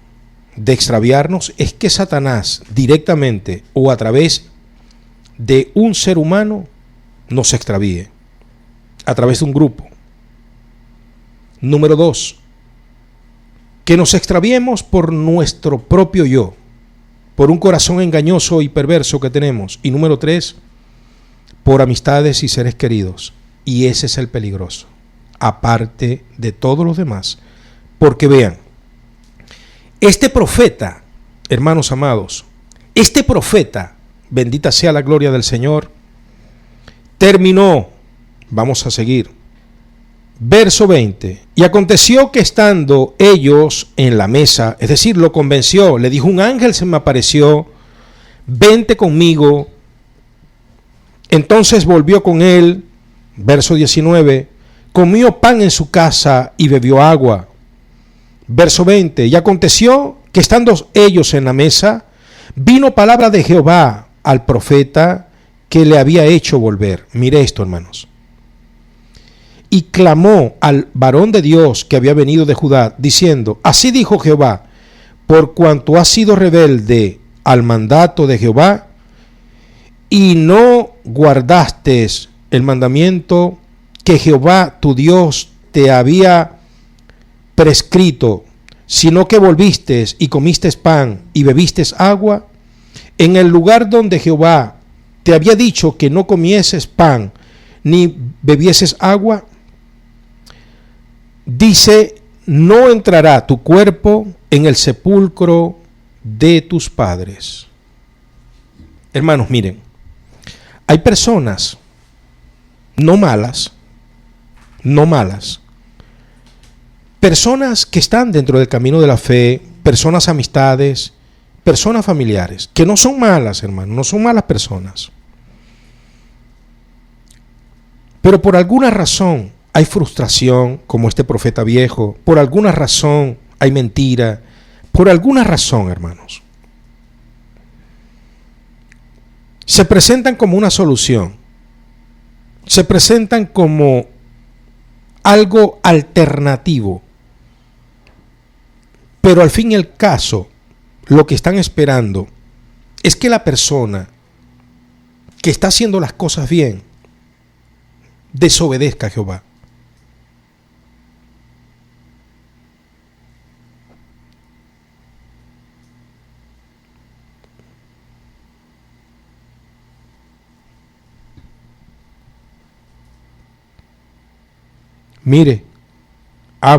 Speaker 1: de extraviarnos es que Satanás directamente o a través de un ser humano nos extravíe, a través de un grupo. Número 2, que nos extraviemos por nuestro propio yo, por un corazón engañoso y perverso que tenemos. Y número 3, por amistades y seres queridos. Y ese es el peligroso, aparte de todos los demás. Porque vean, este profeta, hermanos amados, este profeta, bendita sea la gloria del Señor, terminó Vamos a seguir. Verso 20. Y aconteció que estando ellos en la mesa, es decir, lo convenció, le dijo: un ángel se me apareció, vente conmigo. Entonces volvió con él, verso 19, comió pan en su casa y bebió agua. Verso 20. Y aconteció que estando ellos en la mesa, vino palabra de Jehová al profeta que le había hecho volver. Mire esto, hermanos. Y clamó al varón de Dios que había venido de Judá, diciendo: así dijo Jehová, por cuanto has sido rebelde al mandato de Jehová, y no guardaste el mandamiento que Jehová tu Dios te había prescrito, sino que volviste y comiste pan y bebiste agua, en el lugar donde Jehová te había dicho que no comieses pan ni bebieses agua, dice: no entrará tu cuerpo en el sepulcro de tus padres. Hermanos, miren, hay personas no malas, personas que están dentro del camino de la fe, personas amistades, personas familiares, que no son malas, hermanos, no son malas personas. Pero por alguna razón hay frustración, como este profeta viejo, por alguna razón hay mentira, por alguna razón, hermanos. Se presentan como una solución, se presentan como algo alternativo, pero al fin y al caso, lo que están esperando es que la persona que está haciendo las cosas bien desobedezca a Jehová. Mire,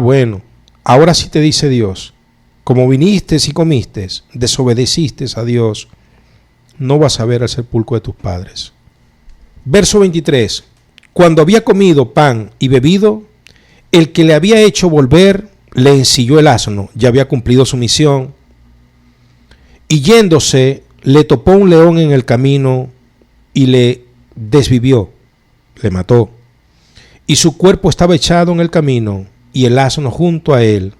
Speaker 1: bueno, ahora sí te dice Dios, como viniste y comiste, desobedeciste a Dios, no vas a ver el sepulcro de tus padres. Verso 23. Cuando había comido pan y bebido, el que le había hecho volver le ensilló el asno, ya había cumplido su misión, y yéndose le topó un león en el camino y le desvivió, le mató. Y su cuerpo estaba echado en el camino, y el asno junto a él,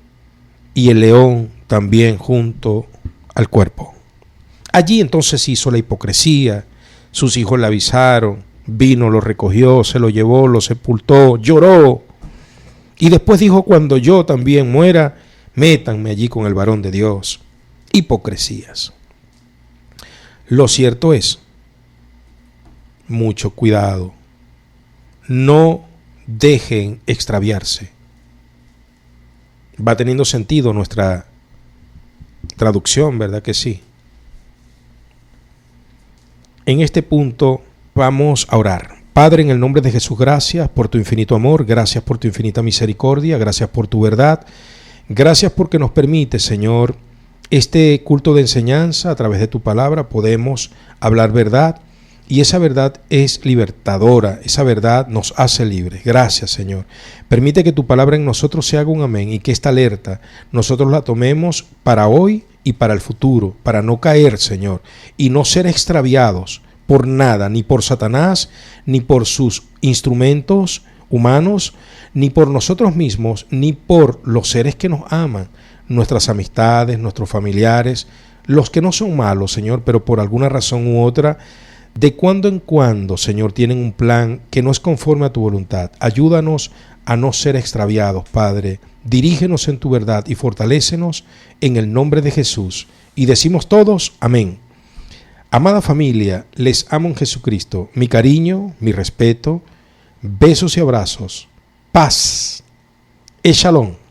Speaker 1: y el león también junto al cuerpo. Allí entonces hizo la hipocresía, sus hijos le avisaron, vino, lo recogió, se lo llevó, lo sepultó, lloró. Y después dijo: cuando yo también muera, métanme allí con el varón de Dios. Hipocresías. Lo cierto es, mucho cuidado, no dejen extraviarse. Va teniendo sentido nuestra traducción, ¿verdad que sí? En este punto vamos a orar. Padre, en el nombre de Jesús, gracias por tu infinito amor, gracias por tu infinita misericordia, gracias por tu verdad, gracias porque nos permite, Señor, este culto de enseñanza. A través de tu palabra podemos hablar verdad, y esa verdad es libertadora, esa verdad nos hace libres. Gracias, Señor. Permite que tu palabra en nosotros se haga un amén, y que esta alerta nosotros la tomemos para hoy y para el futuro, para no caer, Señor, y no ser extraviados por nada, ni por Satanás, ni por sus instrumentos humanos, ni por nosotros mismos, ni por los seres que nos aman, nuestras amistades, nuestros familiares, los que no son malos, Señor, pero por alguna razón u otra, de cuando en cuando, Señor, tienen un plan que no es conforme a tu voluntad. Ayúdanos a no ser extraviados, Padre. Dirígenos en tu verdad y fortalécenos en el nombre de Jesús. Y decimos todos, amén. Amada familia, les amo en Jesucristo. Mi cariño, mi respeto, besos y abrazos. Paz. Shalom.